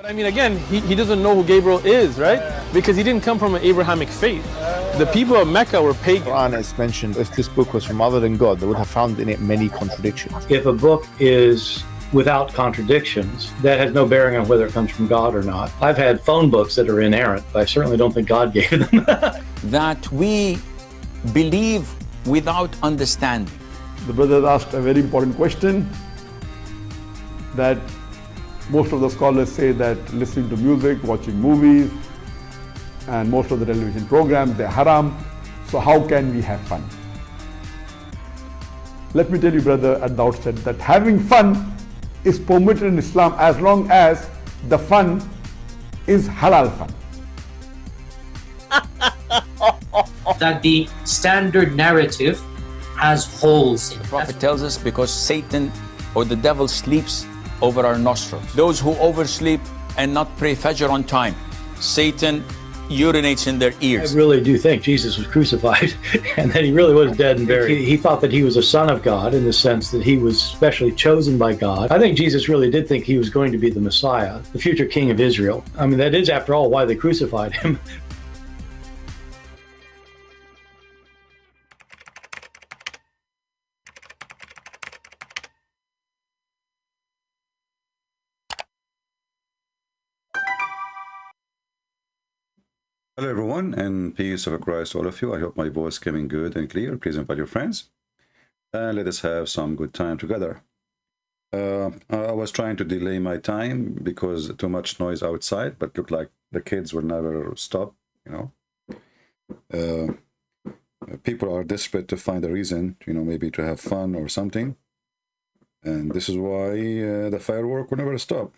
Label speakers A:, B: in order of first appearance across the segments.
A: But I mean, again, he doesn't know who Gabriel is, right? Because he didn't come from an Abrahamic faith. The people of Mecca were pagan.
B: Quran is mentioned, if this book was from other than God, they would have found in it many contradictions.
C: If a book is without contradictions, that has no bearing on whether it comes from God or not. I've had phone books that are inerrant, but I certainly don't think God gave them.
D: That we believe without understanding.
E: The brother asked a very important question, that most of the scholars say that listening to music, watching movies, and most of the television programs, they're haram. So how can we have fun? Let me tell you, brother, at the outset, that having fun is permitted in Islam as long as the fun is halal fun.
F: That the standard narrative has holes in it.
D: The Prophet tells us because Satan or the devil sleeps over our nostrils. Those who oversleep and not pray Fajr on time, Satan urinates in their ears.
C: I really do think Jesus was crucified and that he really was dead and buried. He thought that he was a son of God in the sense that he was specially chosen by God. I think Jesus really did think he was going to be the Messiah, the future king of Israel. I mean, that is, after all, why they crucified him.
G: Hello everyone, and peace of Christ to all of you. I hope my voice is coming good and clear. Please invite your friends and let us have some good time together. I was trying to delay my time because too much noise outside, but looked like the kids will never stop, you know. People are desperate to find a reason, you know, maybe to have fun or something. And this is why the firework will never stop.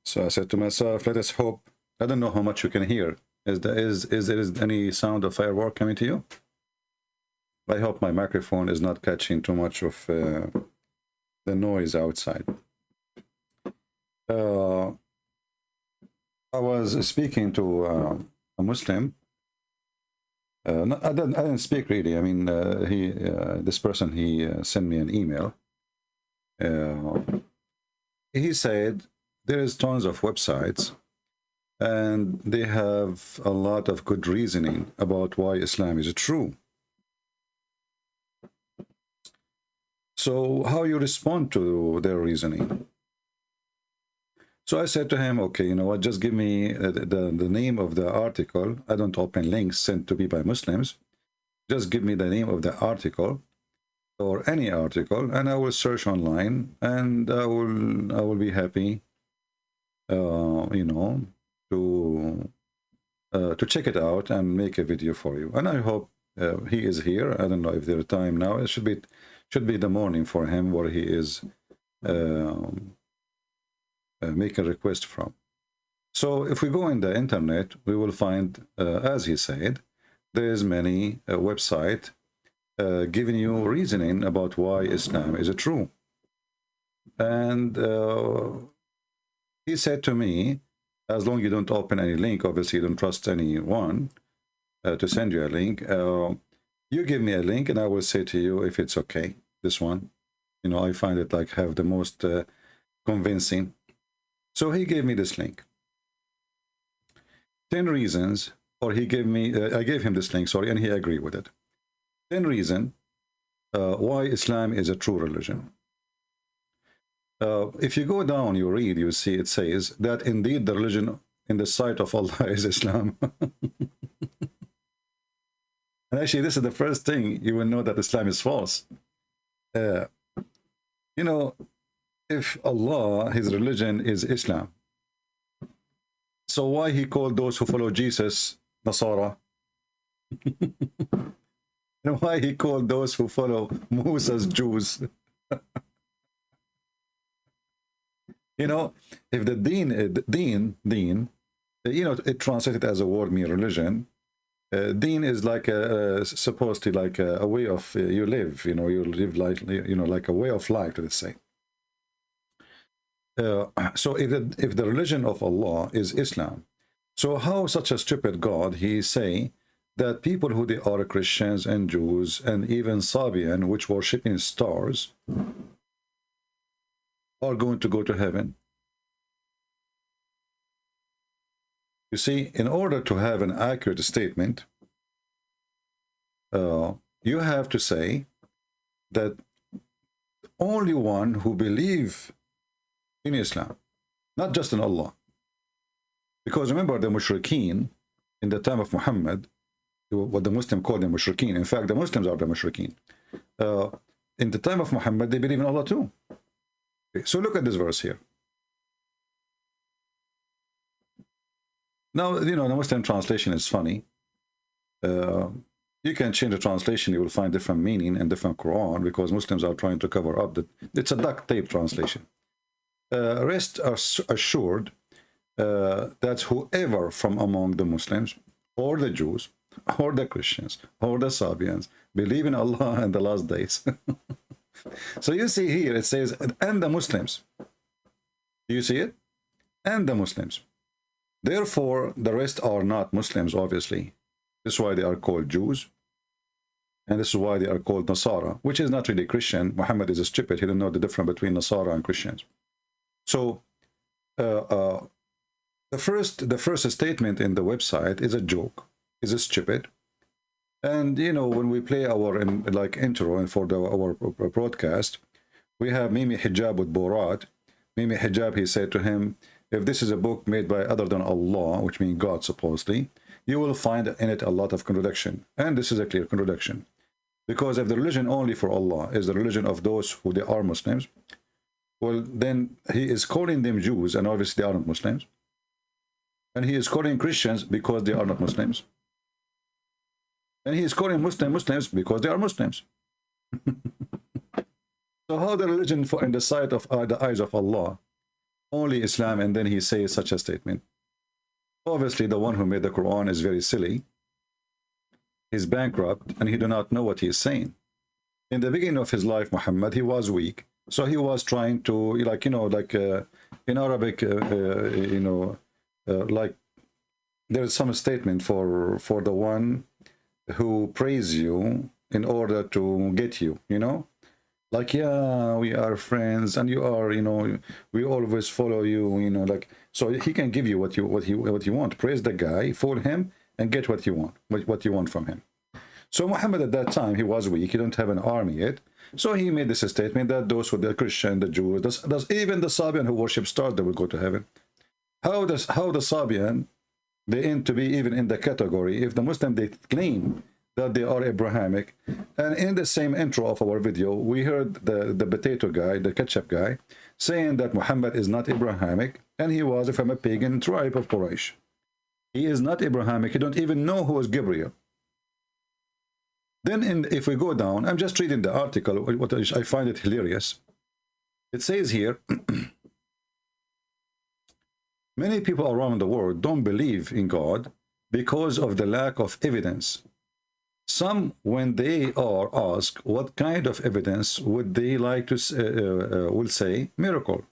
G: So I said to myself, let us hope. I don't know how much you can hear. Is there any sound of firework coming to you? I hope my microphone is not catching too much of the noise outside. I was speaking to a Muslim. No, I didn't speak really. I mean, this person, he sent me an email. He said there is tons of websites and they have a lot of good reasoning about why Islam is true. So how you respond to their reasoning? So I said to him, okay, you know what, just give me the name of the article. I don't open links sent to me by Muslims. Just give me the name of the article or any article, and I will search online, and I will be happy, you know, to check it out and make a video for you. And I hope he is here. I don't know if there's time now. It should be the morning for him where he is make a request from. So if we go in the internet, we will find, as he said, there is many website giving you reasoning about why Islam is true. And he said to me, as long as you don't open any link, obviously you don't trust anyone to send you a link, you give me a link and I will say to you if it's okay. This one, you know, I find it like have the most convincing. So he gave me this link. 10 reasons, or he gave me, I gave him this link, sorry, and he agreed with it. 10 reasons why Islam is a true religion. If you go down, you read, you see it says that indeed the religion in the sight of Allah is Islam. And actually, this is the first thing you will know that Islam is false. You know, if Allah, his religion is Islam, so why he called those who follow Jesus Nasara? And why he called those who follow Moses Jews? You know, if the deen, you know, it translated as a word mean religion. Deen is like supposed to like a way of you live. You know, you live like, you know, like a way of life, let's say. So if the religion of Allah is Islam, so how such a stupid God he say that people who they are Christians and Jews and even Sabian, which worshiping stars, are going to go to heaven? You see, in order to have an accurate statement, you have to say that only one who believe in Islam, not just in Allah. Because remember, the mushrikeen in the time of Muhammad, what the Muslim called the mushrikeen. In fact, the Muslims are the mushrikeen. In the time of Muhammad, they believe in Allah too. Okay, so look at this verse here. Now, you know, the Muslim translation is funny. You can change the translation, you will find different meaning and different Quran, because Muslims are trying to cover up that it's a duct tape translation. Rest assured that whoever from among the Muslims or the Jews or the Christians or the Sabians believe in Allah and the last days. So you see here it says, and the Muslims. Do you see it? And the Muslims. Therefore, the rest are not Muslims, obviously. This is why they are called Jews. And this is why they are called Nasara, which is not really Christian. Muhammad is stupid. He didn't know the difference between Nasara and Christians. So, the first statement in the website is a joke, is stupid. And, you know, when we play our intro and for our broadcast, we have Mimi Hijab with Borat. Mimi Hijab, he said to him, if this is a book made by other than Allah, which means God supposedly, you will find in it a lot of contradiction. And this is a clear contradiction. Because if the religion only for Allah is the religion of those who they are Muslims, well, then he is calling them Jews, and obviously they are not Muslims. And he is calling Christians because they are not Muslims. And he is calling Muslims because they are Muslims. So how the religion for in the sight of the eyes of Allah, only Islam, and then he says such a statement. Obviously, the one who made the Quran is very silly. He's bankrupt, and he do not know what he is saying. In the beginning of his life, Muhammad, he was weak. So he was trying to, like, you know, like in Arabic, you know, like there's some statement for the one who praise you in order to get you, you know? Like, yeah, we are friends, and you are, you know, we always follow you, you know, like, so he can give you what you want. Praise the guy, fool him, and get what you want, what you want from him. So Muhammad at that time, he was weak, he didn't have an army yet. So he made this statement that those who the Christian, the Jews, even the Sabian who worship stars, they will go to heaven. How the Sabian, they aim to be even in the category, if the Muslim, they claim that they are Abrahamic. And in the same intro of our video, we heard the potato guy, the ketchup guy, saying that Muhammad is not Abrahamic, and he was from a pagan tribe of Quraysh. He is not Abrahamic. You don't even know who was Gabriel. Then if we go down, I'm just reading the article, what I find it hilarious. It says here, many people around the world don't believe in God because of the lack of evidence. Some, when they are asked what kind of evidence would they like to will say miracle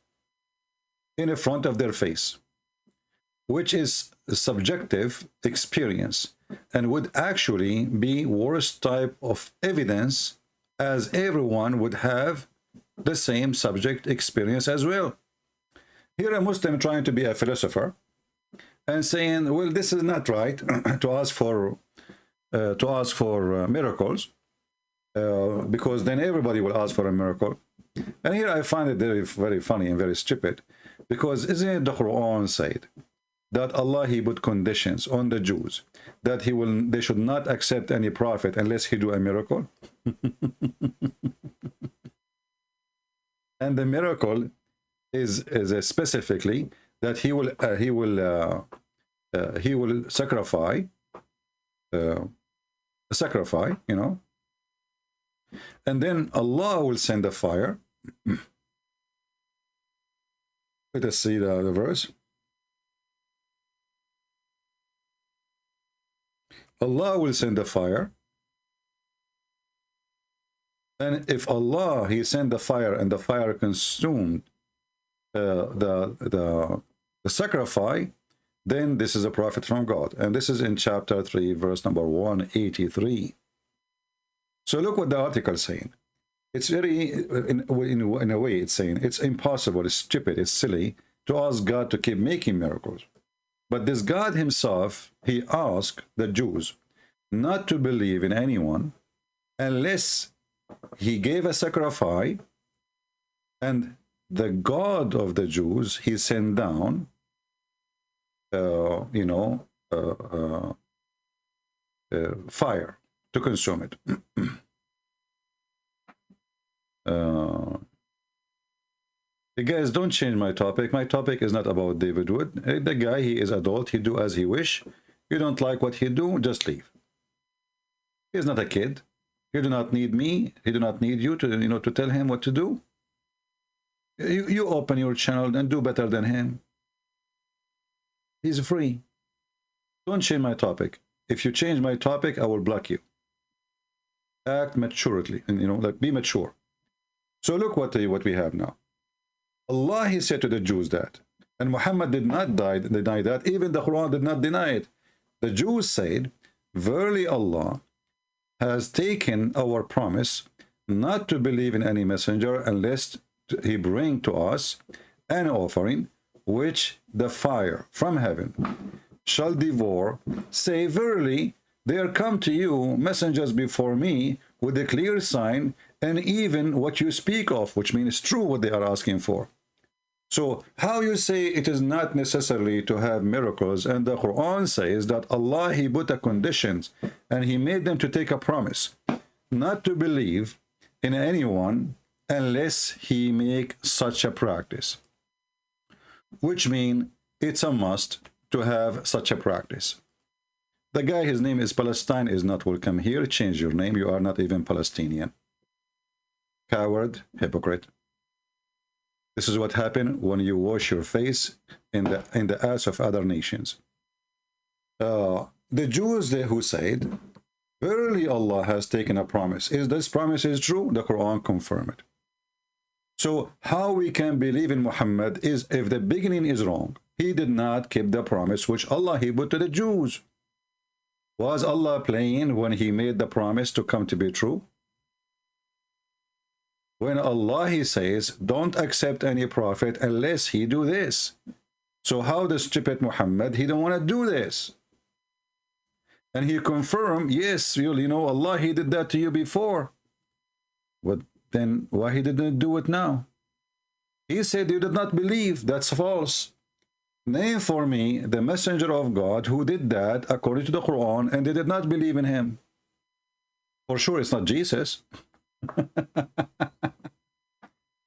G: in front of their face, which is a subjective experience and would actually be worst type of evidence, as everyone would have the same subject experience as well. Here a Muslim trying to be a philosopher and saying, well, this is not right to ask for miracles, because then everybody will ask for a miracle. And here I find it very, very funny and very stupid, because isn't it the Quran said that Allah, he put conditions on the Jews that they should not accept any prophet unless he do a miracle? And the miracle is specifically that he will sacrifice, you know, and then Allah will send a fire. Let us see the verse. Allah will send a fire, and if Allah, he sent the fire and the fire consumed the sacrifice, then this is a prophet from God. And this is in chapter 3, verse number 183. So look what the article is saying. It's very, in a way, it's saying it's impossible, it's stupid, it's silly to ask God to keep making miracles. But this God himself, he asked the Jews not to believe in anyone unless he gave a sacrifice, and the God of the Jews, he sent down, fire to consume it. Guys, don't change my topic. My topic is not about David Wood. The guy, he is adult. He do as he wish. You don't like what he do, just leave. He's not a kid. He do not need me. He do not need you to, to tell him what to do. You open your channel and do better than him. He's free. Don't change my topic. If you change my topic, I will block you. Act maturely, and like be mature. So look what we have now. Allah, he said to the Jews that, and Muhammad did not deny that. Even the Quran did not deny it. The Jews said, verily Allah has taken our promise not to believe in any messenger unless he bring to us an offering which the fire from heaven shall devour. Say, verily there come to you messengers before me with a clear sign, and even what you speak of, which means true what they are asking for. So how you say it is not necessarily to have miracles, and the Quran says that Allah, he put a conditions and he made them to take a promise not to believe in anyone unless he make such a practice, which means it's a must to have such a practice. The guy, his name is Palestine, is not welcome here. Change your name. You are not even Palestinian. Coward, hypocrite. This is what happened when you wash your face in the ass of other nations. The Jews who said, verily Allah has taken a promise. Is this promise is true? The Quran confirm it. So how we can believe in Muhammad is if the beginning is wrong. He did not keep the promise which Allah he put to the Jews. Was Allah playing when he made the promise to come to be true? When Allah, he says, don't accept any prophet unless he do this. So how the stupid Muhammad, he don't want to do this. And he confirmed, yes, Allah, he did that to you before. But then why he didn't do it now? He said you did not believe. That's false. Name for me the messenger of God who did that according to the Quran and they did not believe in him. For sure it's not Jesus.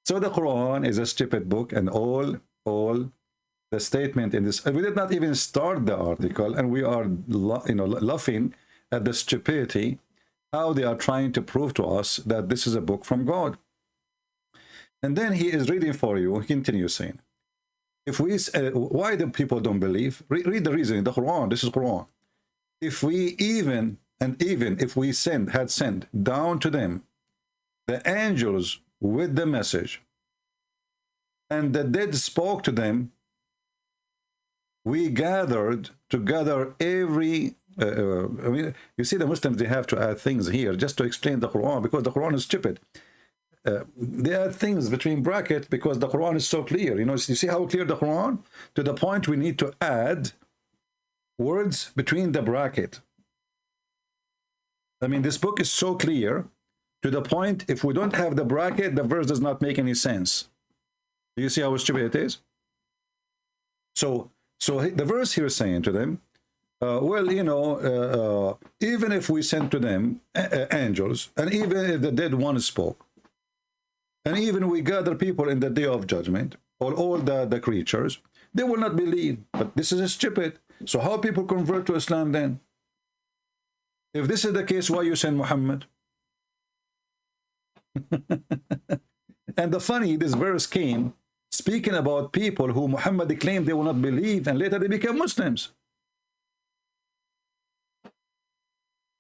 G: So the Quran is a stupid book, and all the statement in this, we did not even start the article, and we are laughing at the stupidity, how they are trying to prove to us that this is a book from God. And then he is reading for you. He continues saying, if we why the people don't believe, read the reason in the Quran. This is Quran. If we even if we had sent down to them the angels with the message, and the dead spoke to them, we gathered together every you see, the Muslims, they have to add things here just to explain the Quran, because the Quran is stupid. They add things between brackets because the Quran is so clear. You see how clear the Quran, to the point we need to add words between the bracket. I mean, this book is so clear to the point, if we don't have the bracket, the verse does not make any sense. Do you see how stupid it is? So the verse here is saying to them, even if we sent to them angels, and even if the dead one spoke, and even we gather people in the day of judgment, or all the creatures, they will not believe. But this is stupid. So how people convert to Islam then? If this is the case, why you send Muhammad? And the funny, this verse came speaking about people who Muhammad claimed they will not believe, and later they became Muslims.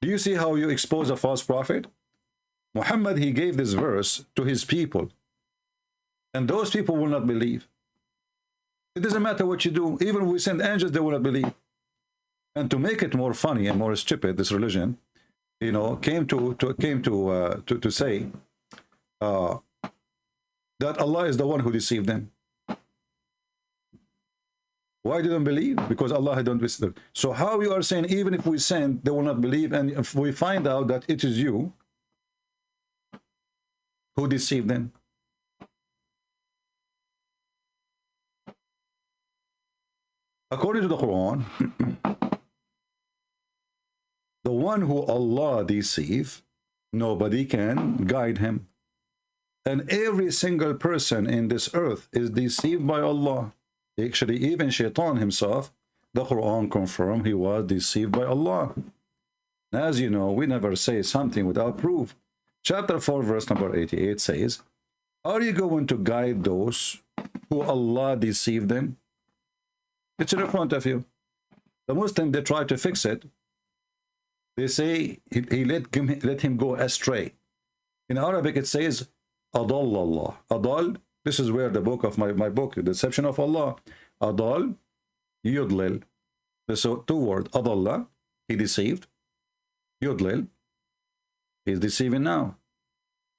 G: Do you see how you expose a false prophet? Muhammad, he gave this verse to his people, and those people will not believe. It doesn't matter what you do. Even if we send angels, they will not believe. And to make it more funny and more stupid, this religion, came to say that Allah is the one who deceived them. Why they don't believe? Because Allah had don't visit. So how you are saying even if we sin, they will not believe, and if we find out that it is you who deceived them? According to the Quran, the one who Allah deceive, nobody can guide him. And every single person in this earth is deceived by Allah. Actually, even Shaitan himself, the Quran confirmed he was deceived by Allah. As you know, we never say something without proof. Chapter 4, verse number 88 says, are you going to guide those who Allah deceived them? It's in front of you. The Muslim, they try to fix it. They say he let him go astray. In Arabic, it says, Adal Allah. Adal, this is where the book of my book, The Deception of Allah. Adal, Yudlil. So two words. Adallah, he deceived. Yudlil, he's deceiving now.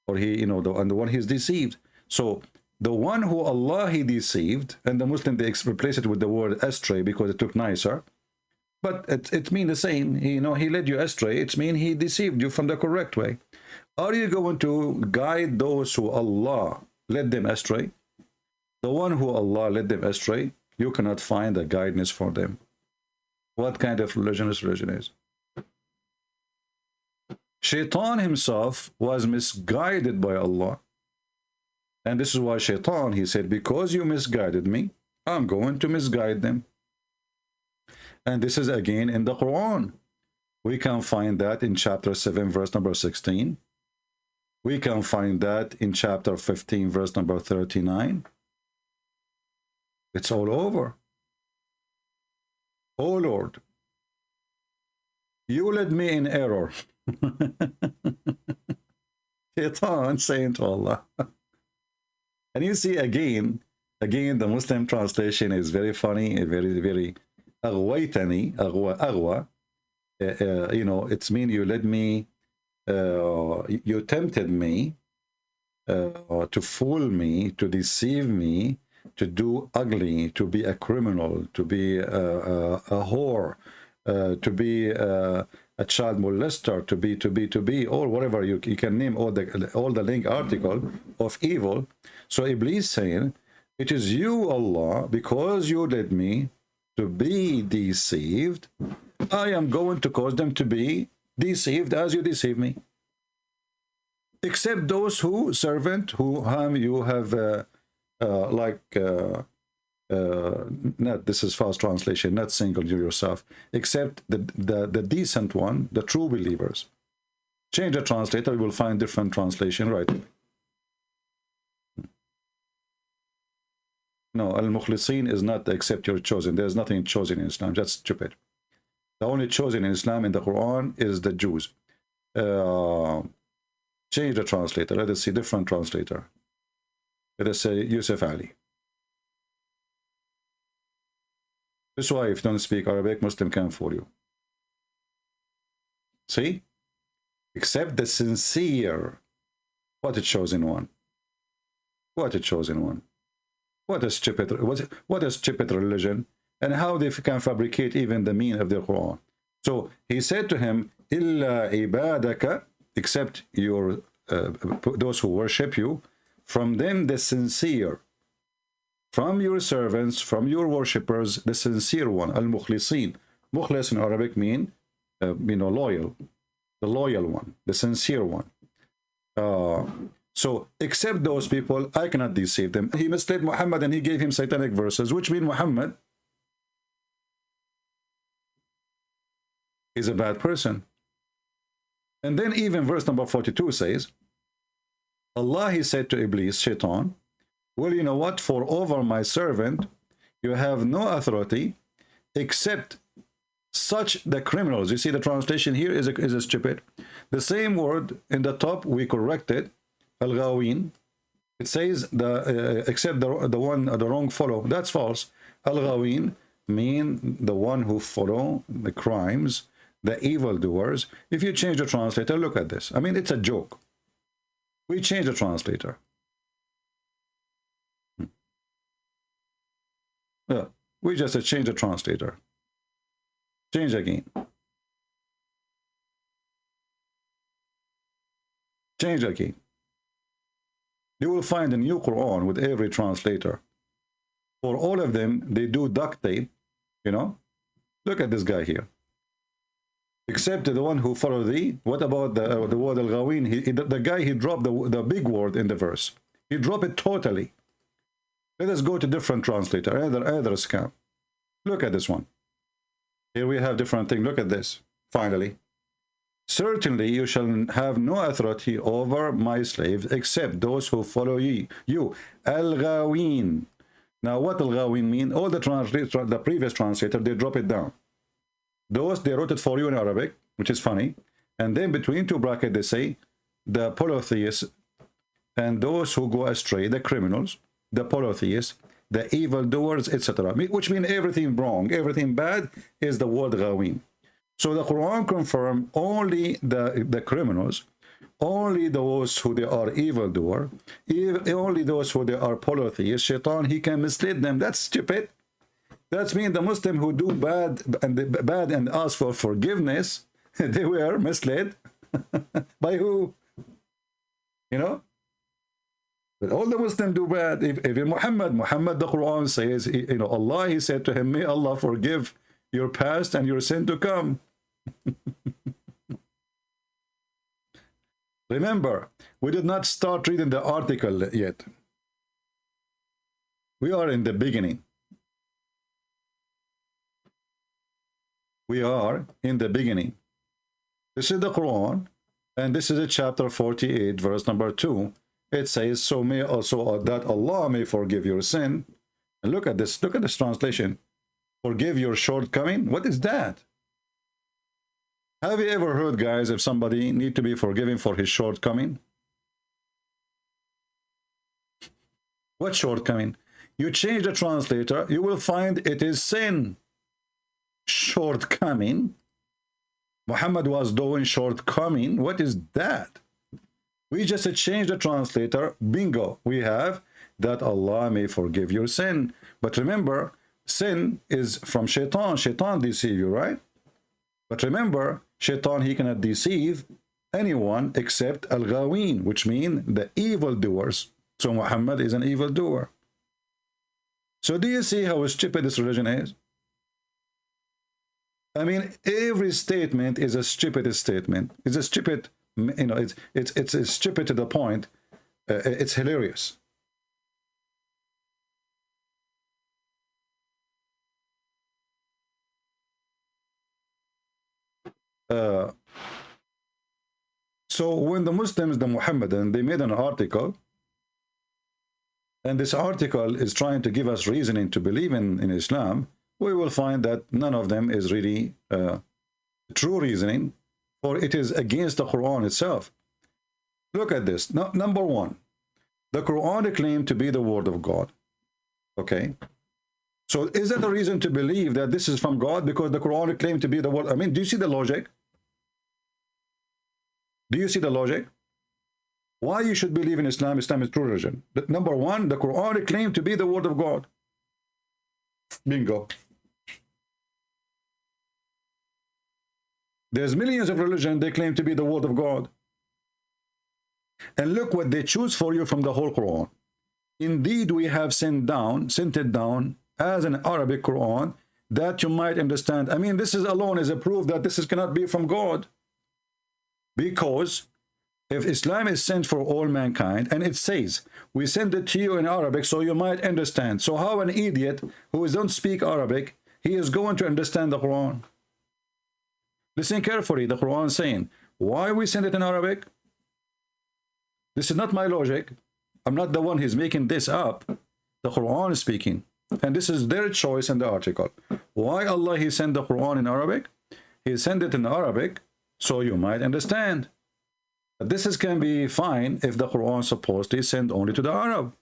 G: Or he, and the one he's deceived. So the one who Allah he deceived, and the Muslim, they replace it with the word astray because it looked nicer. But it means the same. He led you astray. It means he deceived you from the correct way. Are you going to guide those who Allah led them astray? The one who Allah led them astray, you cannot find a guidance for them. What kind of religion this religion is? Shaitan himself was misguided by Allah. And this is why Shaitan, he said, because you misguided me, I'm going to misguide them. And this is again in the Quran. We can find that in chapter 7, verse number 16. We can find that in chapter 15, verse number 39. It's all over. Oh Lord, you led me in error. Shaitan saying to Allah. And you see again, the Muslim translation is very funny, very أغويتني, أغوى. It's mean you led me, you tempted me to fool me, to deceive me, to do ugly, to be a criminal, to be a whore, to be a child molester, to be, or whatever you can name all the link article of evil. So Iblis saying, it is you, Allah, because you led me to be deceived, I am going to cause them to be deceived as you deceive me. Except those who whom you have not, this is false translation, not single you yourself, except the decent one, the true believers. Change the translator, you will find different translation right away. No, al-mukhlisin is not except you're chosen. There's nothing chosen in Islam. That's stupid. The only chosen in Islam in the Quran is the Jews. Change the translator. Let us see different translator. Let us say Yusuf Ali. This is why if you don't speak Arabic, Muslim can't fool you. See? Except the sincere. What a chosen one. What a chosen one. What a stupid religion, and how they can fabricate even the meaning of the Quran. So he said to him, "Illa ibadaka," except your those who worship you, from them the sincere, from your servants, from your worshippers, the sincere one, al-mukhlisin. Mukhlis in Arabic mean loyal, the loyal one, the sincere one. So, except those people, I cannot deceive them. He misled Muhammad and he gave him satanic verses, which mean Muhammad is a bad person. And then even verse number 42 says, Allah, he said to Iblis, Shaitan, well, you know what? For over my servant, you have no authority except such the criminals. You see the translation here is a stupid. The same word in the top, we corrected. Al-Ghawin, it says except the wrong follow. That's false. Al-Ghawin mean the one who follow the crimes, the evildoers. If you change the translator, look at this. I mean, it's a joke. We change the translator. We just change the translator. Change again. Change again. You will find a new Quran with every translator. For all of them, they do duct tape, you know. Look at this guy here. Except the one who followed the, what about the word al-ghawin? The guy, he dropped the big word in the verse. He dropped it totally. Let us go to different translator, either scam. Look at this one. Here we have different thing. Look at this. Finally. Certainly you shall have no authority over my slaves except those who follow you. Al-ghawin. Now what al-ghawin mean? All the previous translator, they drop it down. Those, they wrote it for you in Arabic, which is funny. And then between two brackets, they say the polytheists and those who go astray, the criminals, the polytheists, the evildoers, etc. Which means everything wrong, everything bad is the word ghawin. So the Quran confirms only the criminals, only those who they are evildoer, only those who they are polytheists. Shaitan, he can mislead them. That's stupid. That means the Muslim who do bad and ask for forgiveness, they were misled. By who? You know? But all the Muslims do bad. If Muhammad, the Quran says, you know, Allah, he said to him, may Allah forgive your past and your sin to come. Remember, we did not start reading the article yet. We are in the beginning. We are in the beginning. This is the Quran, and this is a chapter 48, verse number 2. It says, so may also that Allah may forgive your sin. And look at this translation. Forgive your shortcoming. What is that? Have you ever heard, guys, if somebody need to be forgiven for his shortcoming? What shortcoming? You change the translator, you will find it is sin. Shortcoming. Muhammad was doing shortcoming. What is that? We just change the translator. Bingo. We have that Allah may forgive your sin. But remember, sin is from Shaitan. Shaitan deceive you, right? But remember, Shaitan, he cannot deceive anyone except al-ghawin, which means the evildoers. So Muhammad is an evildoer. So do you see how stupid this religion is? I mean, every statement is a stupid statement. It's a stupid, you know, it's stupid to the point. It's hilarious. So when the Muslims, the Muhammadan, they made an article, and this article is trying to give us reasoning to believe in Islam, we will find that none of them is really true reasoning, for it is against the Quran itself. Look at this. Number one, the Quran claimed to be the word of God. Okay. So is that a reason to believe that this is from God because the Quran claimed to be the word? I mean, do you see the logic? Do you see the logic? Why you should believe in Islam? Islam is true religion. Number one, the Quran claimed to be the word of God. Bingo. There's millions of religions, they claim to be the word of God. And look what they choose for you from the whole Quran. Indeed, we have sent it down as an Arabic Quran that you might understand. I mean, this is alone is a proof that this cannot be from God. Because if Islam is sent for all mankind, and it says, we send it to you in Arabic so you might understand. So how an idiot who don't speak Arabic, he is going to understand the Quran? Listen carefully, the Quran is saying, why we send it in Arabic? This is not my logic. I'm not the one who's making this up. The Quran is speaking. And this is their choice in the article. Why Allah he sent the Quran in Arabic? He sent it in Arabic so you might understand. But this can be fine if the Quran is supposed to send only to the Arab.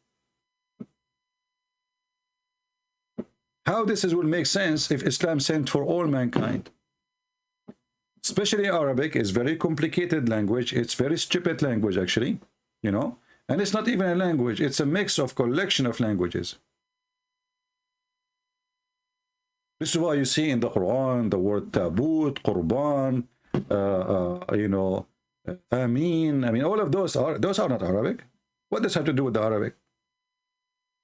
G: How this will make sense if Islam sent for all mankind? Especially Arabic is very complicated language. It's very stupid language actually, you know. And it's not even a language. It's a mix of collection of languages. This is why you see in the Quran the word tabut, qurban, you know, ameen. I mean, all of those are not Arabic. What does have to do with the Arabic?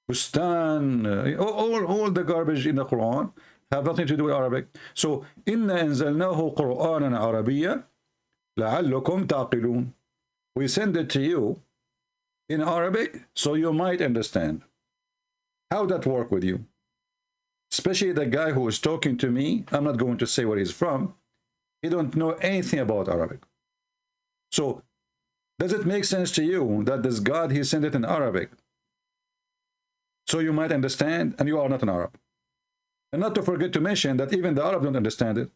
G: Bustan, all the garbage in the Quran have nothing to do with Arabic. So, inna anzalnahu Qur'anan Arabiyya la'allakum taqilun. We send it to you in Arabic so you might understand. How that work with you? Especially the guy who is talking to me, I'm not going to say where he's from. He don't know anything about Arabic. So, does it make sense to you that this God, he sent it in Arabic so you might understand, and you are not an Arab? And not to forget to mention that even the Arab don't understand it.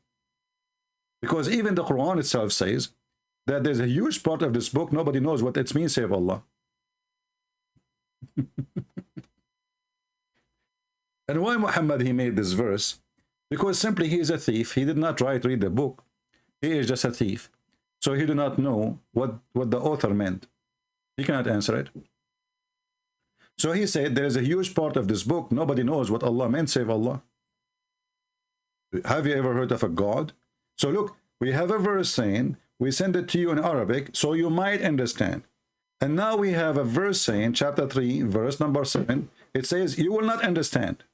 G: Because even the Quran itself says that there's a huge part of this book, nobody knows what it means, save Allah. And why Muhammad, he made this verse? Because simply he is a thief. He did not try to read the book. He is just a thief. So he do not know what the author meant. He cannot answer it. So he said there is a huge part of this book, nobody knows what Allah meant, save Allah. Have you ever heard of a God? So look, we have a verse saying, we send it to you in Arabic so you might understand. And now we have a verse saying, chapter 3, verse number 7, it says, you will not understand.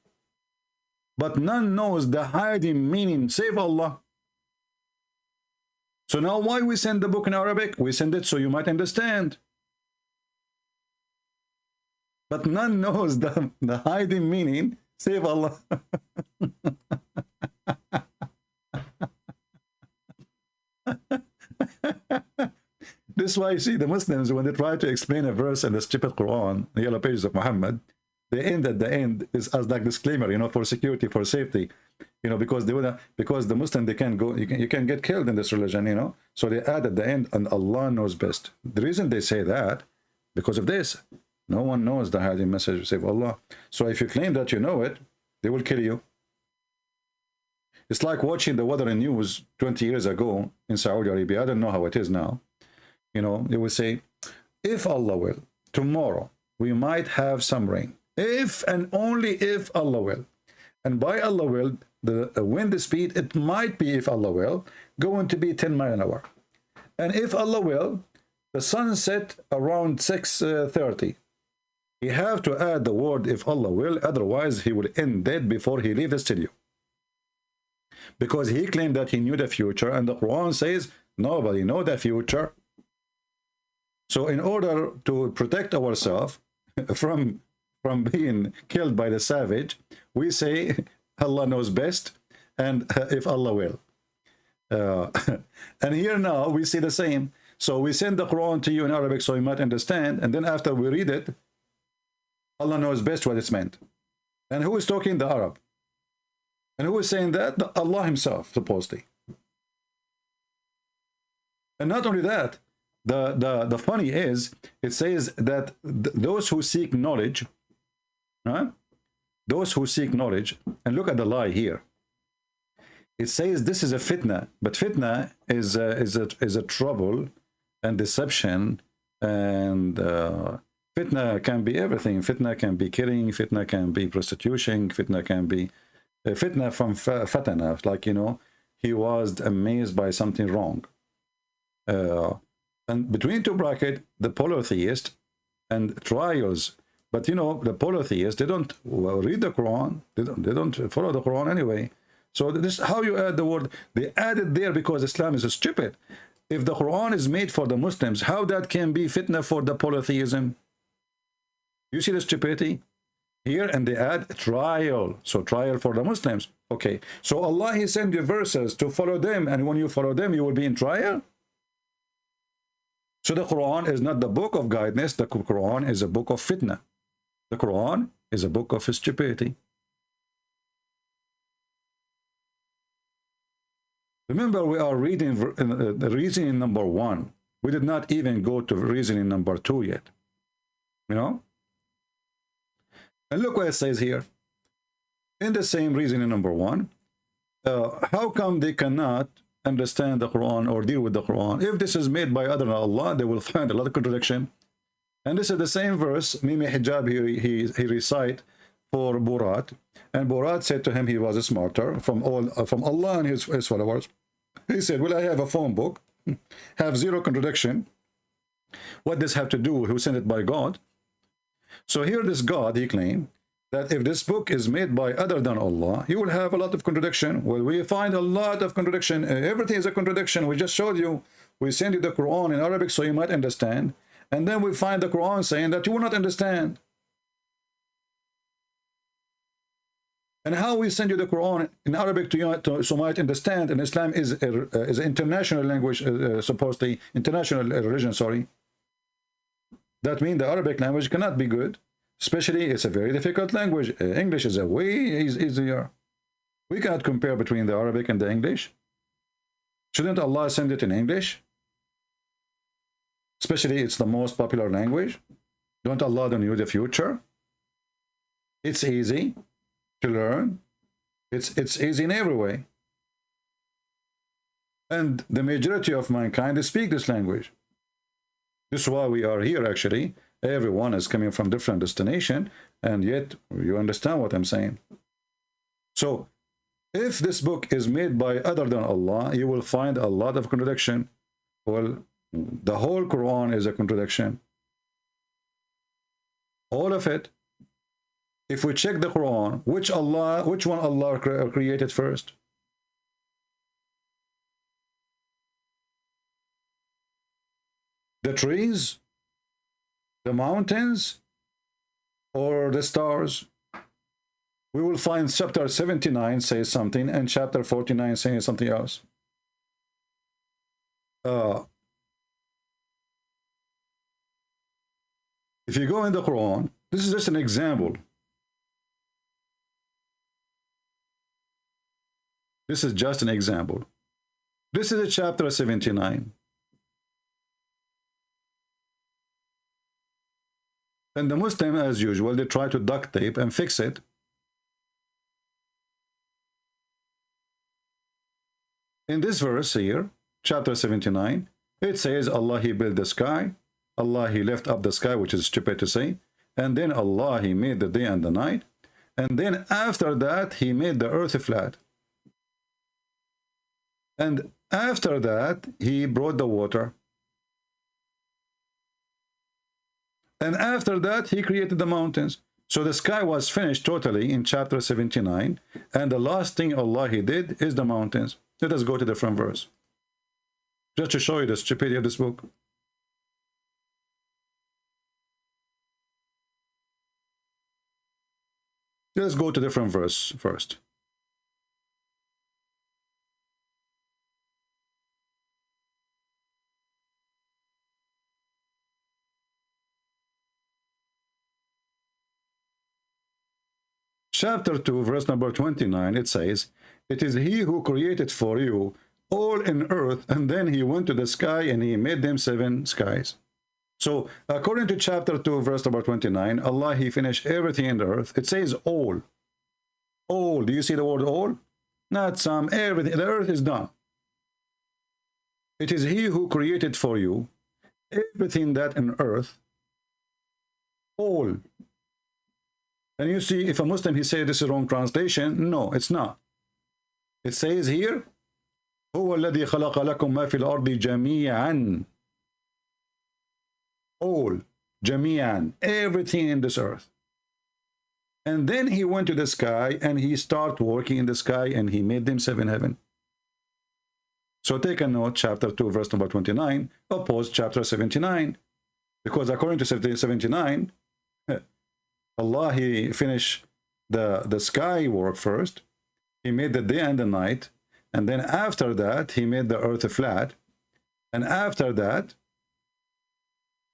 G: But none knows the hiding meaning, save Allah. So now why we send the book in Arabic? We send it so you might understand. But none knows the hiding meaning, save Allah. This is why you see the Muslims, when they try to explain a verse in the stupid Quran, the yellow pages of Muhammad, they end at the end is as like disclaimer, you know, for security, for safety, you know, because they would, because the Muslim, they can't go, you can get killed in this religion, you know. So they add at the end, and Allah knows best. The reason they say that, because of this, no one knows the hiding message save Allah. So if you claim that you know it, they will kill you. It's like watching the weather in news 20 years ago in Saudi Arabia. I don't know how it is now. You know, they will say, if Allah will, tomorrow we might have some rain. If and only if Allah will. And by Allah will, the wind speed, it might be, if Allah will, going to be 10 miles an hour. And if Allah will, the sun set around 6:30. You have to add the word if Allah will, otherwise he will end dead before he leaves the studio. Because he claimed that he knew the future, and the Quran says nobody knows the future. So in order to protect ourselves from being killed by the savage, we say Allah knows best, and if Allah will. And here now we see the same. So we send the Quran to you in Arabic so you might understand, and then after we read it, Allah knows best what it's meant. And who is talking? The Arab. And who is saying that? Allah himself, supposedly. And not only that, the funny is, it says that those who seek knowledge, those who seek knowledge, and look at the lie here. It says this is a fitna, but fitna is a trouble and deception, and fitna can be everything. Fitna can be killing, fitna can be prostitution, fitna can be fitna from fatana, like, you know, he was amazed by something wrong. And between two brackets, the polytheist and trials. But you know, the polytheists, they don't read the Quran. They don't follow the Quran anyway. So this is how you add the word. They added there because Islam is stupid. If the Quran is made for the Muslims, how that can be fitna for the polytheism? You see the stupidity here, and they add trial. So trial for the Muslims. Okay, so Allah, he sent you verses to follow them, and when you follow them, you will be in trial. So the Quran is not the book of guidance. The Quran is a book of fitna. The Quran is a book of stupidity. Remember, we are reading the reasoning number 1. We did not even go to reasoning number 2 yet. You know? And look what it says here. In the same reasoning number 1, how come they cannot understand the Quran or deal with the Quran? If this is made by other than Allah, they will find a lot of contradiction. And this is the same verse, Mimi Hijab, he recite for Borat, and Borat said to him he was smarter from Allah and his followers. He said, well, I have a phone book, have zero contradiction. What does have to do? Who sent it by God? So here this God, he claimed that if this book is made by other than Allah, you will have a lot of contradiction. Well, we find a lot of contradiction. Everything is a contradiction. We just showed you. We send you the Quran in Arabic so you might understand. And then we find the Quran saying that you will not understand. And how we send you the Quran in Arabic so you might understand, and Islam is an international language, supposedly international religion, sorry. That means the Arabic language cannot be good. Especially, it's a very difficult language. English is a way easier. We cannot compare between the Arabic and the English. Shouldn't Allah send it in English? Especially, it's the most popular language. Don't Allah know the future? It's easy to learn. It's easy in every way. And the majority of mankind speak this language. This is why we are here, actually. Everyone is coming from different destination, and yet you understand what I'm saying. So, if this book is made by other than Allah, you will find a lot of contradiction. Well, the whole Quran is a contradiction. All of it. If we check the Quran, which one Allah created first? The trees, the mountains, or the stars? We will find chapter 79 says something and chapter 49 saying something else. If you go in the Quran, this is just an example. This is just an example. This is a chapter 79. And the Muslim, as usual, they try to duct tape and fix it. In this verse here, chapter 79, it says, Allah, He built the sky. Allah, He left up the sky, which is stupid to say. And then Allah, He made the day and the night. And then after that, He made the earth flat. And after that, He brought the water. And after that, He created the mountains. So the sky was finished totally in chapter 79. And the last thing Allah He did is the mountains. Let us go to the different verse. Just to show you the stupidity of this book. Let's go to different verse first. Chapter 2, verse number 29, it says, it is He who created for you all in earth, and then He went to the sky and He made them 7 skies. So, according to chapter 2, verse number 29, Allah, He finished everything in the earth. It says all. All. Do you see the word all? Not some, everything. The earth is done. It is He who created for you everything that in earth. All. And you see, if a Muslim, he says this is wrong translation, no, it's not. It says here, هو الذي خلق لكم ما في الأرض جميعا. All, جميعا, everything in this earth. And then He went to the sky and He started working in the sky and He made them 7 heaven. So take a note, chapter 2, verse number 29, oppose chapter 79. Because according to 79, Allah, He finished the sky work first. He made the day and the night. And then after that, He made the earth flat. And after that,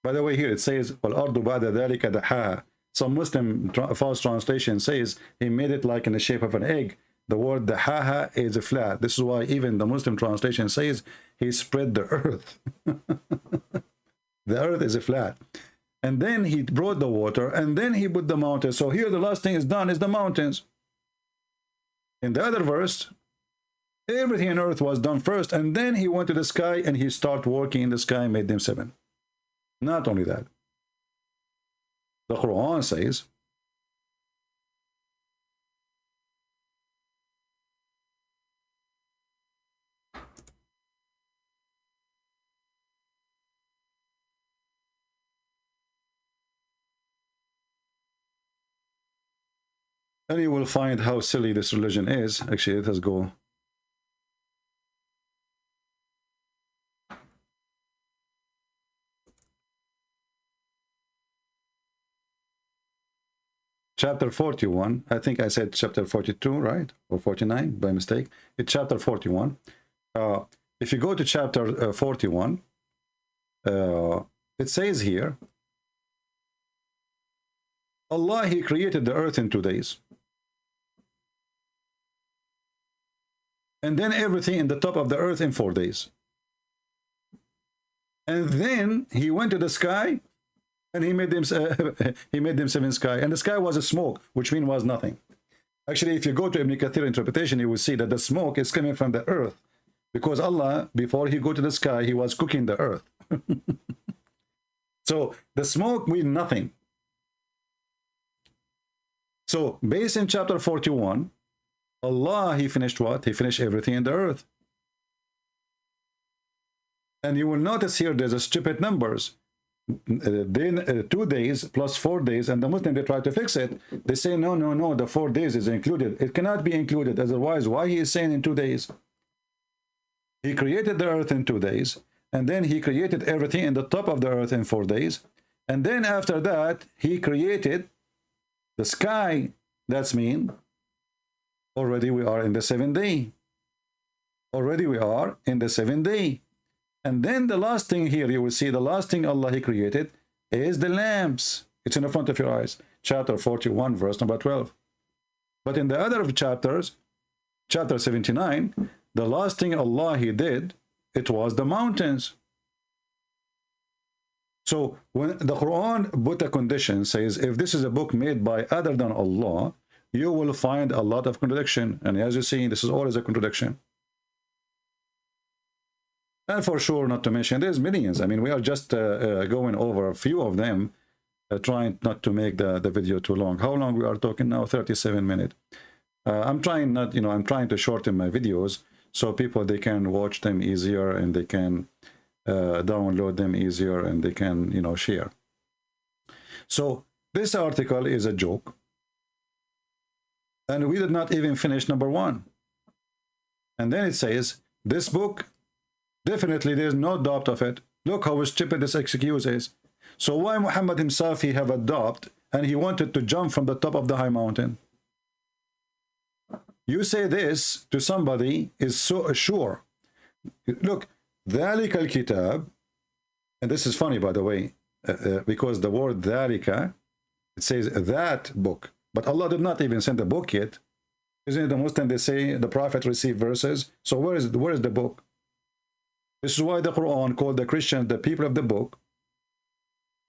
G: by the way, here it says, وَالْأَرْضُ بَعْدَ ذَلِكَ دَحَاهَا. Some Muslim false translation says He made it like in the shape of an egg. The word dahaha is flat. This is why even the Muslim translation says He spread the earth. The earth is flat. And then He brought the water, and then He put the mountains. So here the last thing is done is the mountains. In the other verse, everything on earth was done first, and then He went to the sky and He started working in the sky and made them 7. Not only that, the Quran says And you will find how silly this religion is. Actually, let us go. Chapter 41, I think I said chapter 42, right? Or 49 by mistake. It's chapter 41. If you go to chapter 41, it says here, Allah, He created the earth in 2 days. And then everything in the top of the earth in 4 days. And then He went to the sky and he made them 7 sky, and the sky was a smoke, which means was nothing. Actually, if you go to Ibn Kathir interpretation, you will see that the smoke is coming from the earth, because Allah, before He go to the sky, He was cooking the earth. So the smoke means nothing. So based in chapter 41, Allah, He finished what? He finished everything in the earth. And you will notice here there's a stupid numbers. Then 2 days plus 4 days, and the Muslim, they try to fix it. They say no, the 4 days is included. It cannot be included, otherwise why He is saying in 2 days? He created the earth in 2 days, and then He created everything in the top of the earth in 4 days, and then after that He created the sky. That's mean already we are in the 7th day. Already we are in the 7th day. And then the last thing here, you will see the last thing Allah, He created is the lamps. It's in the front of your eyes. Chapter 41, verse number 12. But in the other chapters, chapter 79, the last thing Allah, He did, it was the mountains. So when the Quran put a condition, says, if this is a book made by other than Allah, you will find a lot of contradiction. And as you see, this is always a contradiction. And for sure, not to mention, there's millions. I mean, we are just going over a few of them, trying not to make the video too long. How long we are talking now? 37 minutes. I'm trying not, I'm trying to shorten my videos so people, they can watch them easier, and they can download them easier, and they can, share. So this article is a joke. And we did not even finish number 1. And then it says, this book, definitely there's no doubt of it. Look how stupid this excuse is. So why Muhammad himself, he have a doubt, and he wanted to jump from the top of the high mountain? You say this to somebody is so sure. Look, ذَلِكَ الْكِتَابِ, and this is funny, by the way, because the word ذَلِكَ, it says that book. But Allah did not even send the book yet. Isn't it the Muslim, they say the Prophet received verses? So where is the book? This is why the Quran called the Christians the people of the book,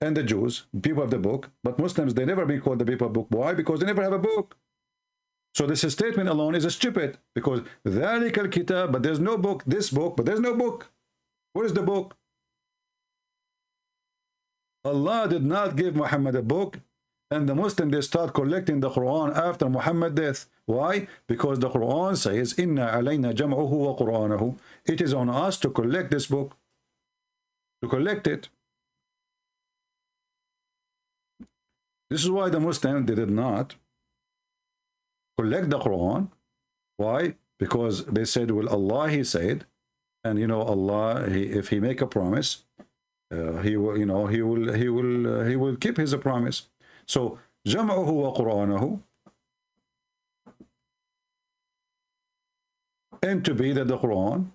G: and the Jews people of the book. But Muslims, they never been called the people of the book. Why? Because they never have a book. So this statement alone is stupid, because ذَلِكَ الْكِتَابِ, but there's no book, this book, but there's no book. Where is the book? Allah did not give Muhammad a book, and the Muslim, they start collecting the Quran after Muhammad's death. Why? Because the Quran says, Inna alayna jam'uhu wa Qur'anahu. It is on us to collect this book, to collect it. This is why the Muslim, they did not collect the Quran. Why? Because they said, well, Allah, He said, and Allah, if He make a promise, He will, He will keep His promise. So, jam'uhu wa Qur'anahu, and to be that the Quran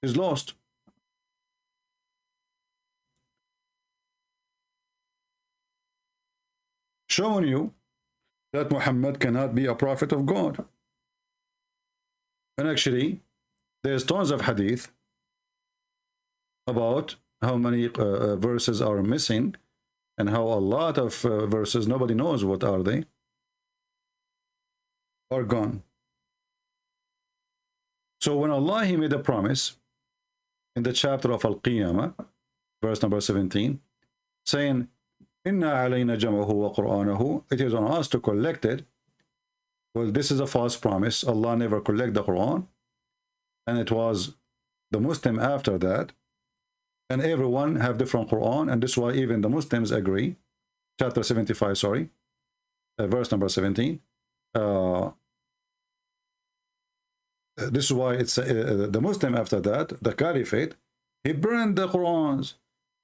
G: is lost. Showing you that Muhammad cannot be a prophet of God. And actually, there's tons of hadith about how many verses are missing, and how a lot of verses, nobody knows what are they, are gone. So when Allah, He made a promise in the chapter of Al-Qiyamah, verse number 17, saying, Inna alayna jam'uhu wa Qur'anahu, it is on us to collect it. Well, this is a false promise. Allah never collect the Quran, and it was the Muslim after that, and everyone have different Quran, and this is why even the Muslims agree. Chapter 75, sorry, verse number 17. this is why it's the Muslim after that, the Caliphate, he burned the Qurans.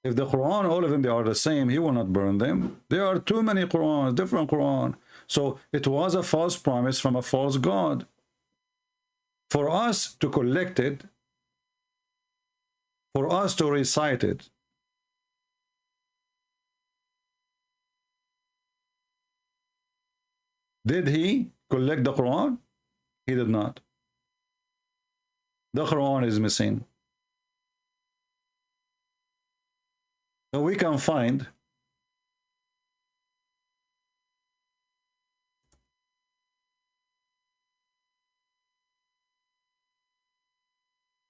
G: If the Quran, all of them, they are the same, he will not burn them. There are too many Qurans, different Quran. So it was a false promise from a false God. For us to collect it, for us to recite it, did he collect the Quran? He did not. The Quran is missing. So we can find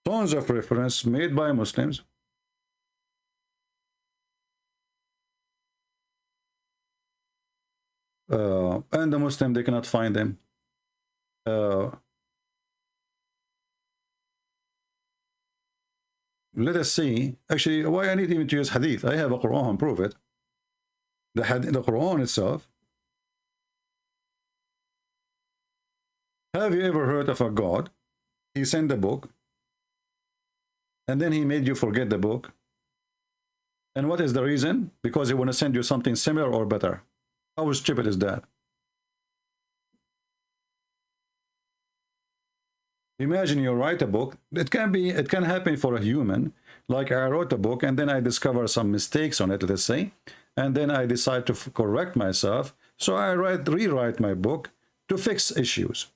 G: tons of reference made by Muslims and the Muslim, they cannot find them. Let us see. Actually, why I need even to use Hadith? I have a Quran, prove it. The Quran itself. Have you ever heard of a God? He sent a book, and then he made you forget the book. And what is the reason? Because he want to send you something similar or better. How stupid is that? Imagine you write a book. It can happen for a human. Like I wrote a book and then I discover some mistakes on it, let's say, and then I decide to correct myself. So I rewrite my book to fix issues.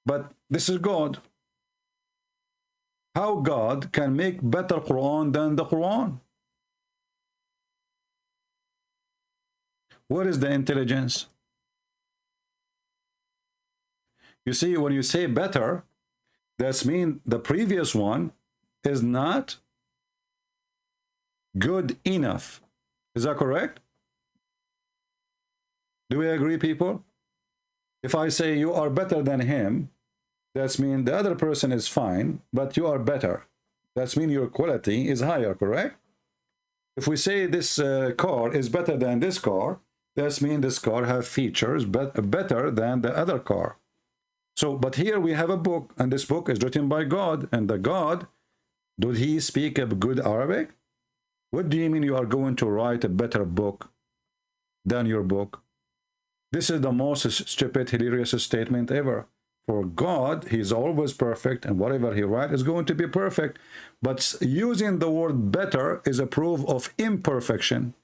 G: But this is God. How God can make better Quran than the Quran? What is the intelligence? You see, when you say better, that means the previous one is not good enough. Is that correct? Do we agree, people? If I say you are better than him, that means the other person is fine, but you are better. That means your quality is higher, correct? If we say this car is better than this car, that means this car has features better than the other car. So, but here we have a book, and this book is written by God, and the God, did he speak a good Arabic? What do you mean you are going to write a better book than your book? This is the most stupid, hilarious statement ever. For God, he's always perfect, and whatever he writes is going to be perfect. But using the word better is a proof of imperfection.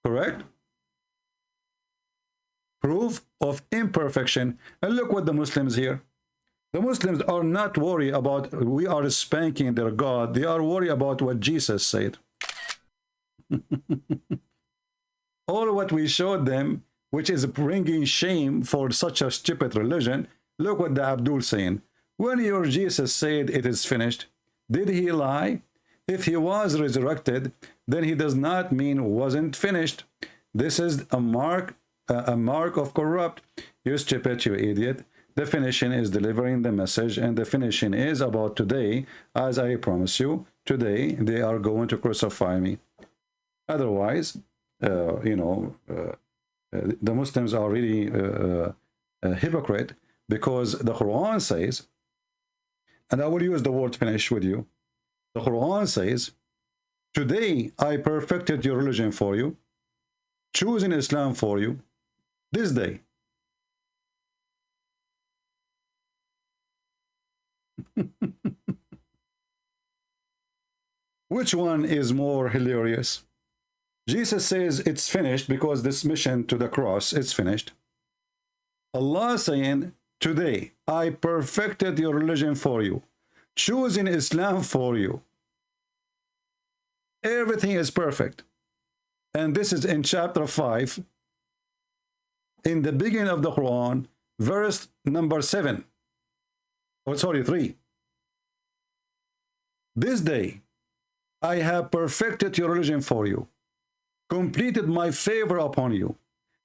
G: Correct? Proof of imperfection. And look what the Muslims here. The Muslims are not worried about we are spanking their God. They are worried about what Jesus said. All what we showed them, which is bringing shame for such a stupid religion. Look what the Abdul saying. When your Jesus said it is finished, did he lie? If he was resurrected, then he does not mean wasn't finished. This is a mark of corrupt. You stupid, you idiot. The finishing is delivering the message, and the finishing is about today. As I promise you, today they are going to crucify me. Otherwise, the Muslims are really a hypocrite, because the Quran says, and I will use the word finish with you. The Quran says, today I perfected your religion for you, choosing Islam for you, this day. Which one is more hilarious? Jesus says it's finished because this mission to the cross is finished. Allah saying, today I perfected your religion for you, choosing Islam for you. Everything is perfect. And this is in chapter 5, in the beginning of the Quran, verse number 7. Oh, sorry, 3. This day I have perfected your religion for you, completed my favor upon you,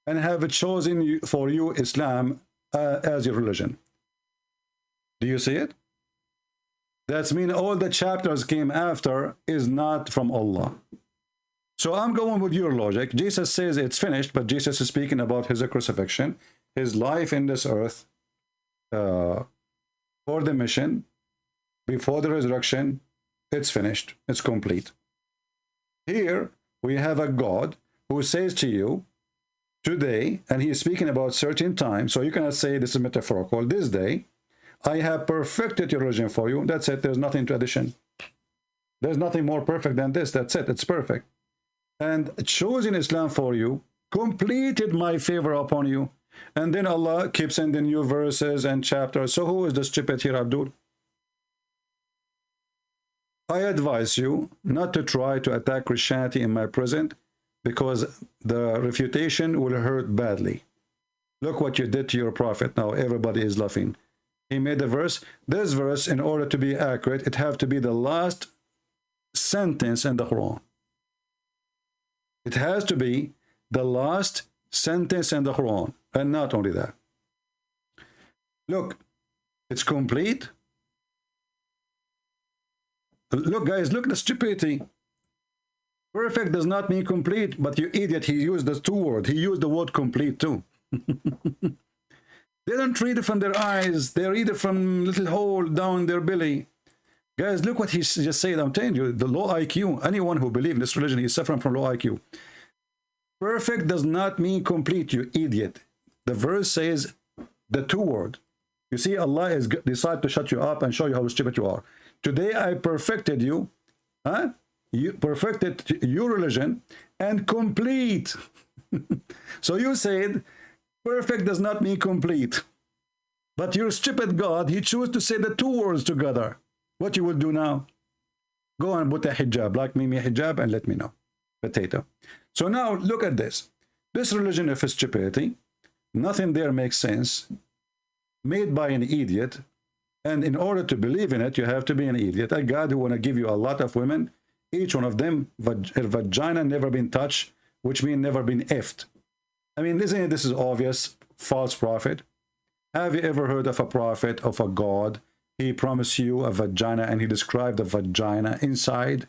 G: and have chosen for you Islam as your religion. Do you see it? That means all the chapters came after is not from Allah. So I'm going with your logic. Jesus says it's finished, but Jesus is speaking about his crucifixion. his life in this earth for the mission before the resurrection. It's finished. It's complete. Here we have a God who says to you today, and he is speaking about certain time, so you cannot say this is metaphorical. This day, I have perfected your religion for you. That's it. There's nothing to addition. There's nothing more perfect than this. That's it. It's perfect. And choosing Islam for you, completed my favor upon you. And then Allah keeps sending new verses and chapters. So who is the stupid here, Abdul? I advise you not to try to attack Christianity in my present, because the refutation will hurt badly. Look what you did to your prophet. Now everybody is laughing. He made a verse. This verse, in order to be accurate, it have to be the last sentence in the Quran. It has to be the last sentence in the Quran, and not only that. Look, it's complete. Look, guys, look at the stupidity. Perfect does not mean complete, but you idiot, he used the two words. He used the word complete too. They don't read it from their eyes. They read it from little hole down their belly. Guys, look what he just said. I'm telling you, the low IQ, anyone who believes in this religion, he's suffering from low IQ. Perfect does not mean complete, you idiot. The verse says the two word. You see, Allah has decided to shut you up and show you how stupid you are. Today I perfected you. Huh? You perfected your religion and complete. So you said perfect does not mean complete. But your stupid God, he chose to say the two words together. What you will do now? Go and put a hijab, like me hijab, and let me know. Potato. So now look at this. This religion of stupidity, nothing there makes sense. Made by an idiot. And in order to believe in it, you have to be an idiot. A God who want to give you a lot of women, each one of them, her vagina never been touched, which means never been effed. I mean, this is obvious. False prophet. Have you ever heard of a prophet, of a God? He promised you a vagina, and he described the vagina inside.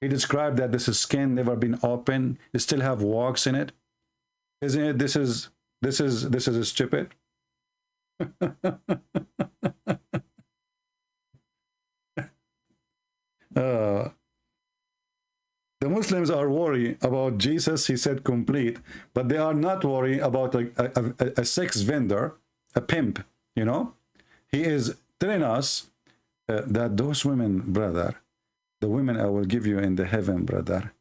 G: He described that this is skin, never been open. You still have warts in it. Isn't it? This is stupid. The Muslims are worried about Jesus. He said complete, but they are not worried about a sex vendor, a pimp. You know, he is telling us that those women, brother, the women I will give you in the heaven, brother,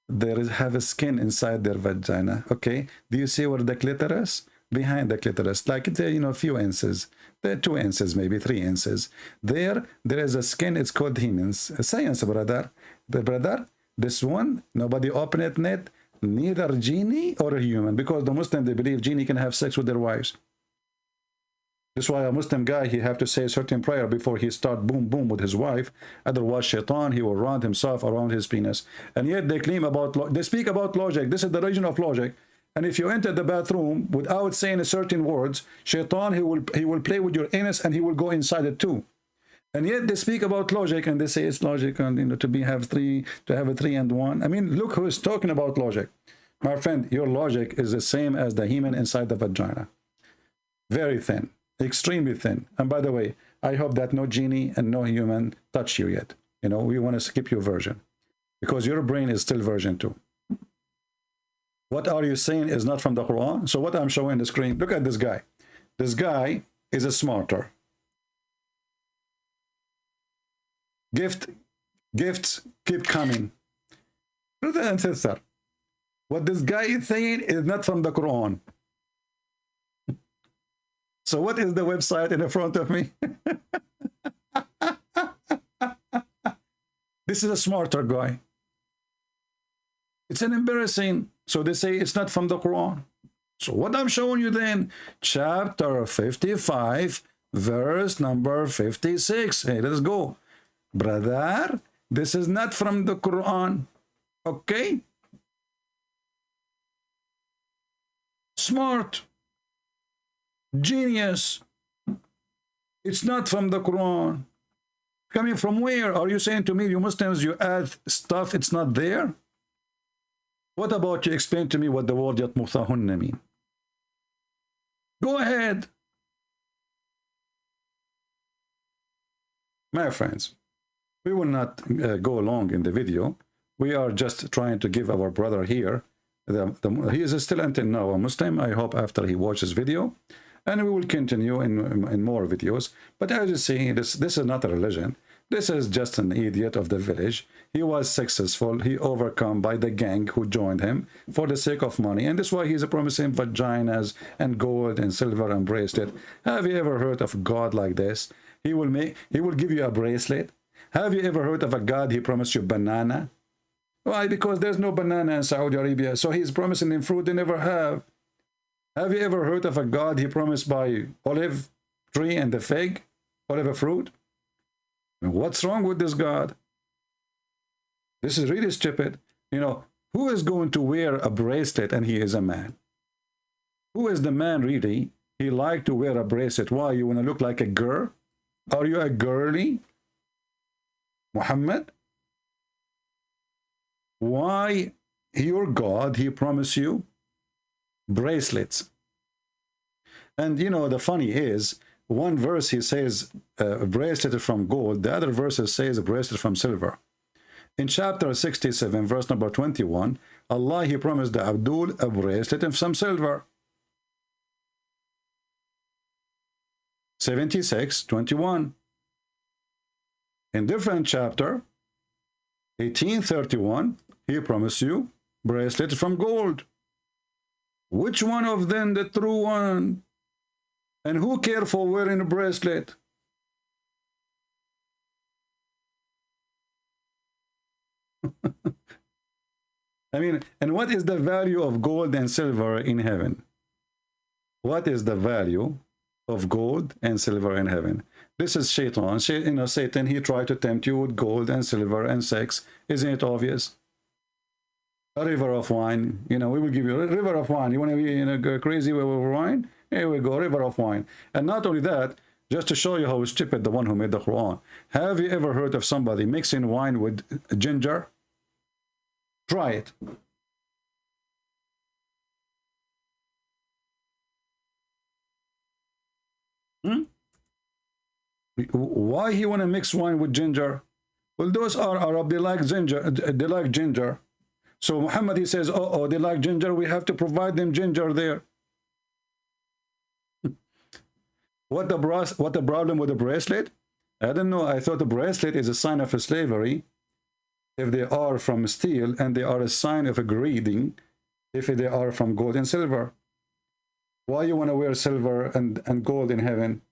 G: have a skin inside their vagina. Okay, do you see where the clitoris? Behind the clitoris, like it's a few inches, there 2 inches, maybe 3 inches. There is a skin. It's called hemens. Science, brother. Brother, this one nobody open it net, neither genie or a human, because the Muslim, they believe genie can have sex with their wives. That's why a Muslim guy, he have to say a certain prayer before he start boom boom with his wife. Otherwise, shaitan, he will round himself around his penis. And yet they claim about, they speak about logic. This is the religion of logic. And if you enter the bathroom without saying a certain words, shaitan, he will play with your anus and he will go inside it too. And yet they speak about logic and they say it's logic and to have a 3 and 1. I mean, look who is talking about logic. My friend, your logic is the same as the hymen inside the vagina. Very thin, extremely thin. And by the way, I hope that no genie and no human touch you yet. You know, we want to skip your version because your brain is still version 2. What are you saying is not from the Quran? So what I'm showing the screen, look at this guy. This guy is a smarter. Gifts keep coming. Brother and sister, what this guy is saying is not from the Quran. So what is the website in front of me? This is a smarter guy. It's an embarrassing. So they say it's not from the Quran. So what I'm showing you then, chapter 55, verse number 56. Hey, let's go. Brother, this is not from the Quran. Okay? Smart. Genius. It's not from the Quran. Coming from where? Are you saying to me, you Muslims, you add stuff, it's not there? What about you explain to me what the word yatmuthahunna mean? Go ahead. My friends, we will not go long in the video. We are just trying to give our brother here, he is still until now a Muslim. I hope after he watches video, and we will continue in more videos. But as you see, this is not a religion. This is just an idiot of the village. He was successful. He overcome by the gang who joined him for the sake of money. And this is why he's promising vaginas and gold and silver and bracelet. Have you ever heard of God like this? He will give you a bracelet. Have you ever heard of a God he promised you banana? Why? Because there's no banana in Saudi Arabia. So he's promising them fruit they never have. Have you ever heard of a God he promised by olive tree and the fig, olive fruit? What's wrong with this God? This is really stupid. You know, who is going to wear a bracelet and he is a man? Who is the man really? He like to wear a bracelet. Why? You want to look like a girl? Are you a girly? Muhammad? Why your God, he promised you bracelets? And you know, the funny is, one verse he says a bracelet from gold, the other verse says a bracelet from silver. In chapter 67, verse number 21, Allah, he promised the Abdul a bracelet of some silver. 76:21. In different chapter 18:31, he promised you bracelet from gold. Which one of them the true one? And who care for wearing a bracelet? I mean, and what is the value of gold and silver in heaven? What is the value of gold and silver in heaven? This is Shaitan. You know, Satan, he tried to tempt you with gold and silver and sex. Isn't it obvious? A river of wine. You know, we will give you a river of wine. You want to be in a crazy way with wine? Here we go, river of wine. And not only that, just to show you how stupid the one who made the Quran. Have you ever heard of somebody mixing wine with ginger? Try it. Why he want to mix wine with ginger? Well, those are Arab. They like ginger. They like ginger. So Muhammad, he says, oh, they like ginger. We have to provide them ginger there. What the problem with the bracelet? I don't know. I thought the bracelet is a sign of a slavery if they are from steel, and they are a sign of a greeding if they are from gold and silver. Why you want to wear silver and gold in heaven?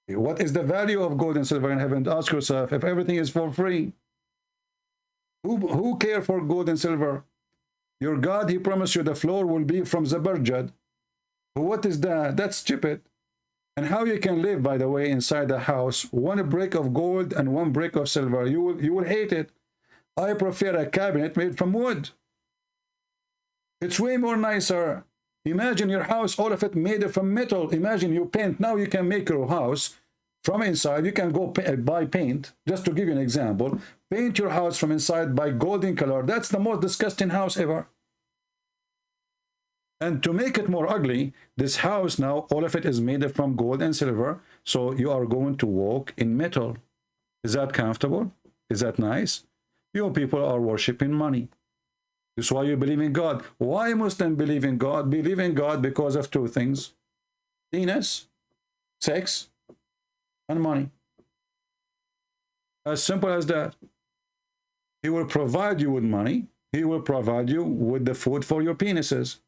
G: What is the value of gold and silver in heaven? Ask yourself, if everything is for free, who care for gold and silver? Your God, he promised you the floor will be from Zabarjad. What is that? That's stupid. And how you can live, by the way, inside the house, one brick of gold and one brick of silver, you will hate it. I prefer a cabinet made from wood. It's way more nicer. Imagine your house, all of it made from metal. Imagine you paint. Now you can make your house from inside. You can go buy paint. Just to give you an example, paint your house from inside by golden color. That's the most disgusting house ever. And to make it more ugly, this house now, all of it is made from gold and silver. So you are going to walk in metal. Is that comfortable? Is that nice? You people are worshiping money. This is why you believe in God. Why Muslims believe in God? Believe in God because of two things: penis, sex, and money. As simple as that. He will provide you with money. He will provide you with the food for your penises.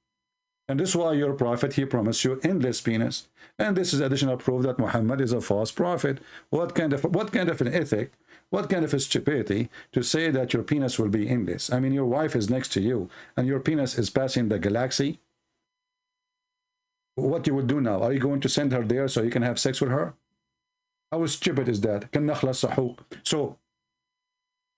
G: And this is why your prophet, he promised you endless penis. And this is additional proof that Muhammad is a false prophet. What kind of an ethic? What kind of a stupidity to say that your penis will be endless? I mean, your wife is next to you and your penis is passing the galaxy. What you would do now? Are you going to send her there so you can have sex with her? How stupid is that? So,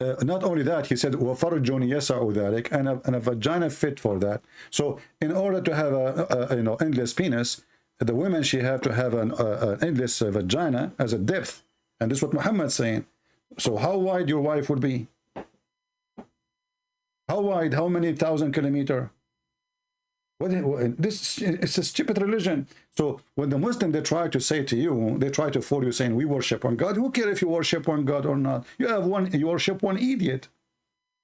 G: not only that, he said, and a vagina fit for that. So, in order to have a endless penis, the women, she have to have an endless vagina as a depth. And this is what Muhammad's saying. So how wide your wife would be? How wide? How many thousand kilometers? This it's a stupid religion. So when the Muslim, they try to say to you, they try to fool you saying we worship one God. Who cares if you worship one God or not? You have one, you worship one idiot.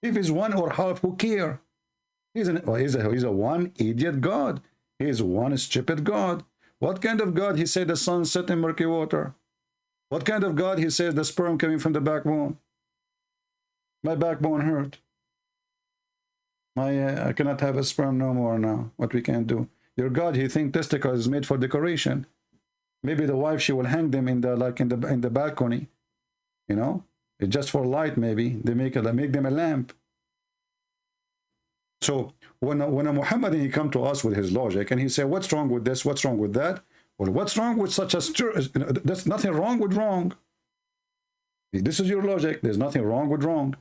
G: If it's one or half, who care? He's a one idiot God. He's one stupid God. What kind of God? He said the sun set in murky water. What kind of God? He says the sperm coming from the backbone. My backbone hurt. I cannot have a sperm no more now. What we can do? Your God, he think testicle is made for decoration. Maybe the wife, she will hang them in the balcony. You know, it's just for light. Maybe they make them a lamp. So when a Muhammadan, he come to us with his logic and he say, what's wrong with this? What's wrong with that? Well, what's wrong with such a there's nothing wrong with wrong. This is your logic. There's nothing wrong with wrong.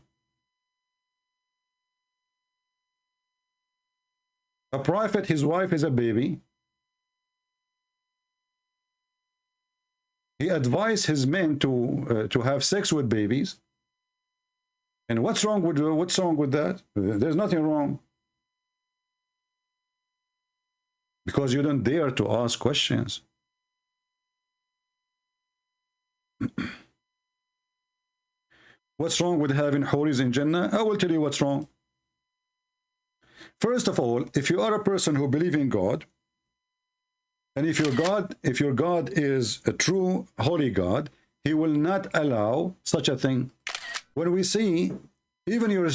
G: A prophet, his wife is a baby. He advised his men to have sex with babies. And what's wrong with that? There's nothing wrong. Because you don't dare to ask questions. What's wrong with having huris in Jannah? I will tell you what's wrong. First of all, if you are a person who believes in God, and if your God is a true holy God, he will not allow such a thing. When we see even your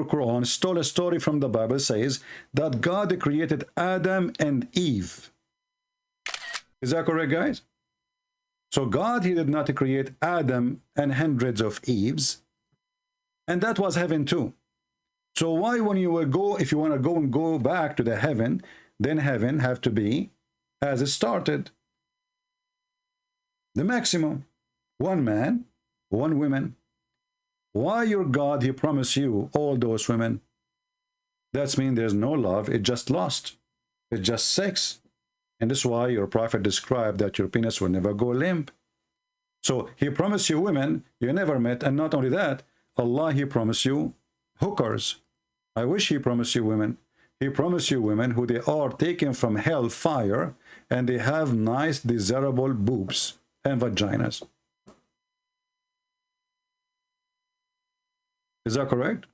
G: Quran stole a story from the Bible, says that God created Adam and Eve. Is that correct, guys? So God, he did not create Adam and hundreds of Eves, and that was heaven too. So why, when you will go, if you want to go back to the heaven, then heaven have to be as it started. The maximum. One man, one woman. Why your God, he promised you all those women? That means there's no love, it's just lust. It's just sex. And that's why your prophet described that your penis will never go limp. So he promised you women you never met, and not only that, Allah, he promised you hookers. I wish he promised you women. He promised you women who they are taken from hell fire, and they have nice, desirable boobs and vaginas. Is that correct?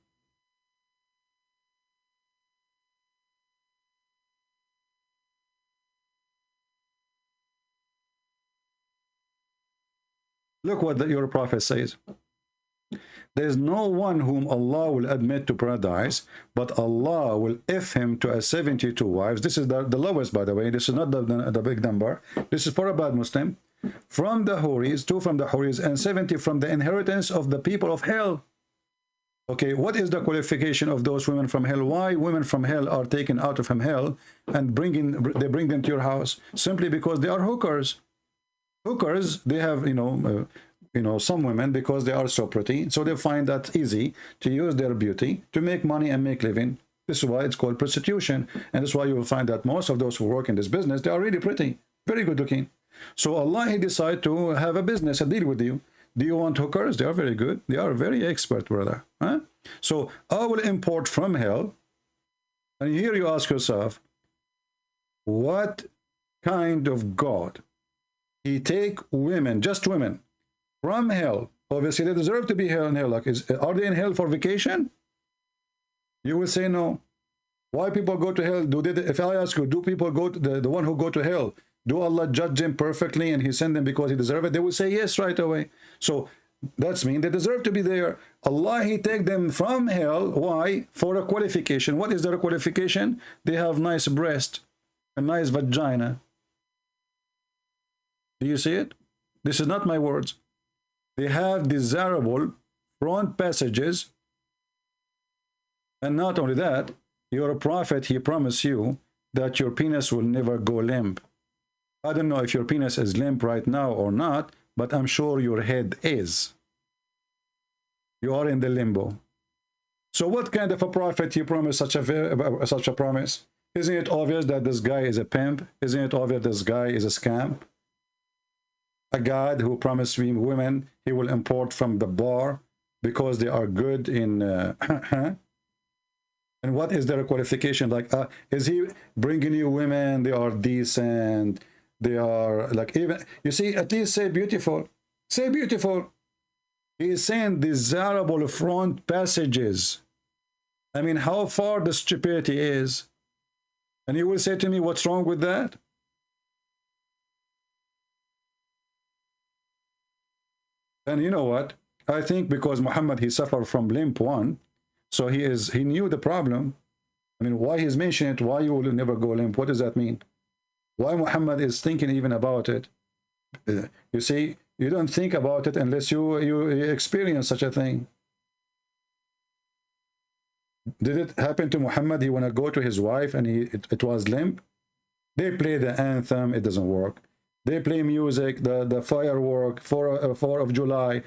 G: Look what your prophet says. There is no one whom Allah will admit to paradise, but Allah will if him to 72 wives. This is the lowest, by the way. This is not the big number. This is for a bad Muslim. From the Huris, 2 from the Huris, and 70 from the inheritance of the people of hell. Okay, what is the qualification of those women from hell? Why women from hell are taken out of hell and they bring them to your house? Simply because they are hookers. Hookers, they have, some women, because they are so pretty, so they find that easy to use their beauty to make money and make living. This is why it's called prostitution. And that's why you will find that most of those who work in this business, they are really pretty, very good looking. So Allah, he decided to have a business, a deal with you. Do you want hookers? They are very good. They are very expert, brother. Huh? So I will import from hell. And here you ask yourself, what kind of God? He take women, just women, from hell. Obviously, they deserve to be here in hell. Like, are they in hell for vacation? You will say no. Why people go to hell? If I ask you, do people go to the one who go to hell? Do Allah judge them perfectly and he send them because he deserve it? They will say yes right away. So that's mean they deserve to be there. Allah, he take them from hell. Why? For a qualification. What is their qualification? They have nice breast, a nice vagina. Do you see it? This is not my words. They have desirable front passages. And not only that, your prophet, he promised you that your penis will never go limp. I don't know if your penis is limp right now or not, but I'm sure your head is. You are in the limbo. So what kind of a prophet he promised such a promise? Isn't it obvious that this guy is a pimp? Isn't it obvious this guy is a scam? A God who promised women he will import from the bar because they are good in And what is their qualification? Like, is he bringing you women? They are decent. They are like, even, you see, at least say beautiful. Say beautiful. He is saying desirable front passages. I mean, how far the stupidity is. And you will say to me, what's wrong with that? And you know what? I think because Muhammad, he suffered from limp 1, so he knew the problem. I mean, why he's mentioning it? Why you will never go limp? What does that mean? Why Muhammad is thinking even about it? You see, you don't think about it unless you experience such a thing. Did it happen to Muhammad? He want to go to his wife and it was limp. They play the anthem, it doesn't work. They play music, the firework, 4th of July,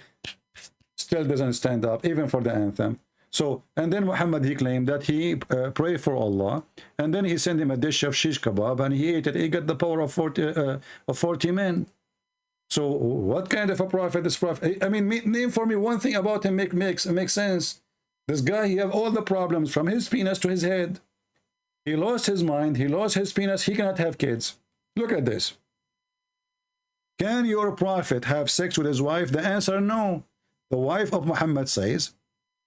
G: still doesn't stand up, even for the anthem. So, and then Muhammad, he claimed that he prayed for Allah, and then he sent him a dish of shish kebab, and he ate it. He got the power of 40 men. So, what kind of a prophet is prophet? I mean, name for me one thing about him makes sense. This guy, he have all the problems from his penis to his head. He lost his mind. He lost his penis. He cannot have kids. Look at this. Can your prophet have sex with his wife? The answer, no. The wife of Muhammad says,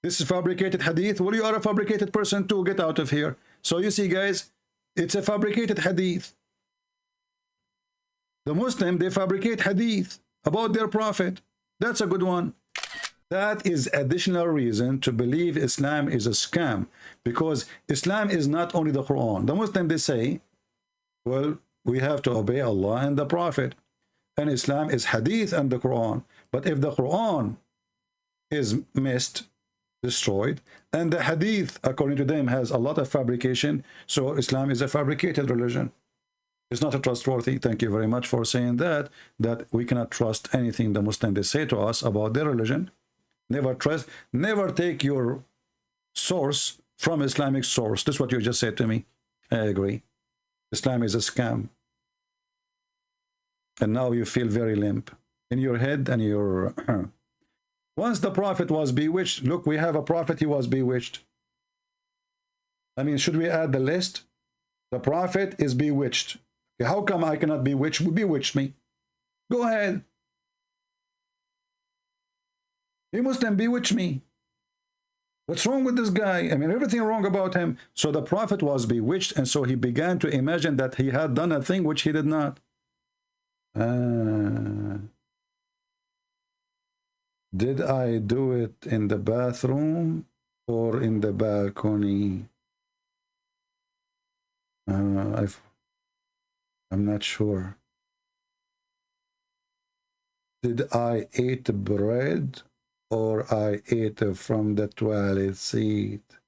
G: this is fabricated hadith. Well, you are a fabricated person too. Get out of here. So you see, guys, it's a fabricated hadith. The Muslim, they fabricate hadith about their prophet. That's a good one. That is additional reason to believe Islam is a scam, because Islam is not only the Quran. The Muslim, they say, well, we have to obey Allah and the Prophet. And Islam is hadith and the Quran. But if the Quran is missed, destroyed, and the hadith, according to them, has a lot of fabrication, so Islam is a fabricated religion. It's not a trustworthy. Thank you very much for saying that we cannot trust anything the Muslims they say to us about their religion. Never trust, never take your source from Islamic source. This is what you just said to me. I agree. Islam is a scam. And now you feel very limp in your head and your... Once the prophet was bewitched, look, we have a prophet, he was bewitched. I mean, should we add the list? The prophet is bewitched. Okay, how come I cannot bewitch me? Go ahead. You Muslim, bewitch me. What's wrong with this guy? I mean, everything wrong about him. So the prophet was bewitched, and so he began to imagine that he had done a thing which he did not. Did I do it in the bathroom or in the balcony? I'm not sure. Did I eat bread or I ate from the toilet seat?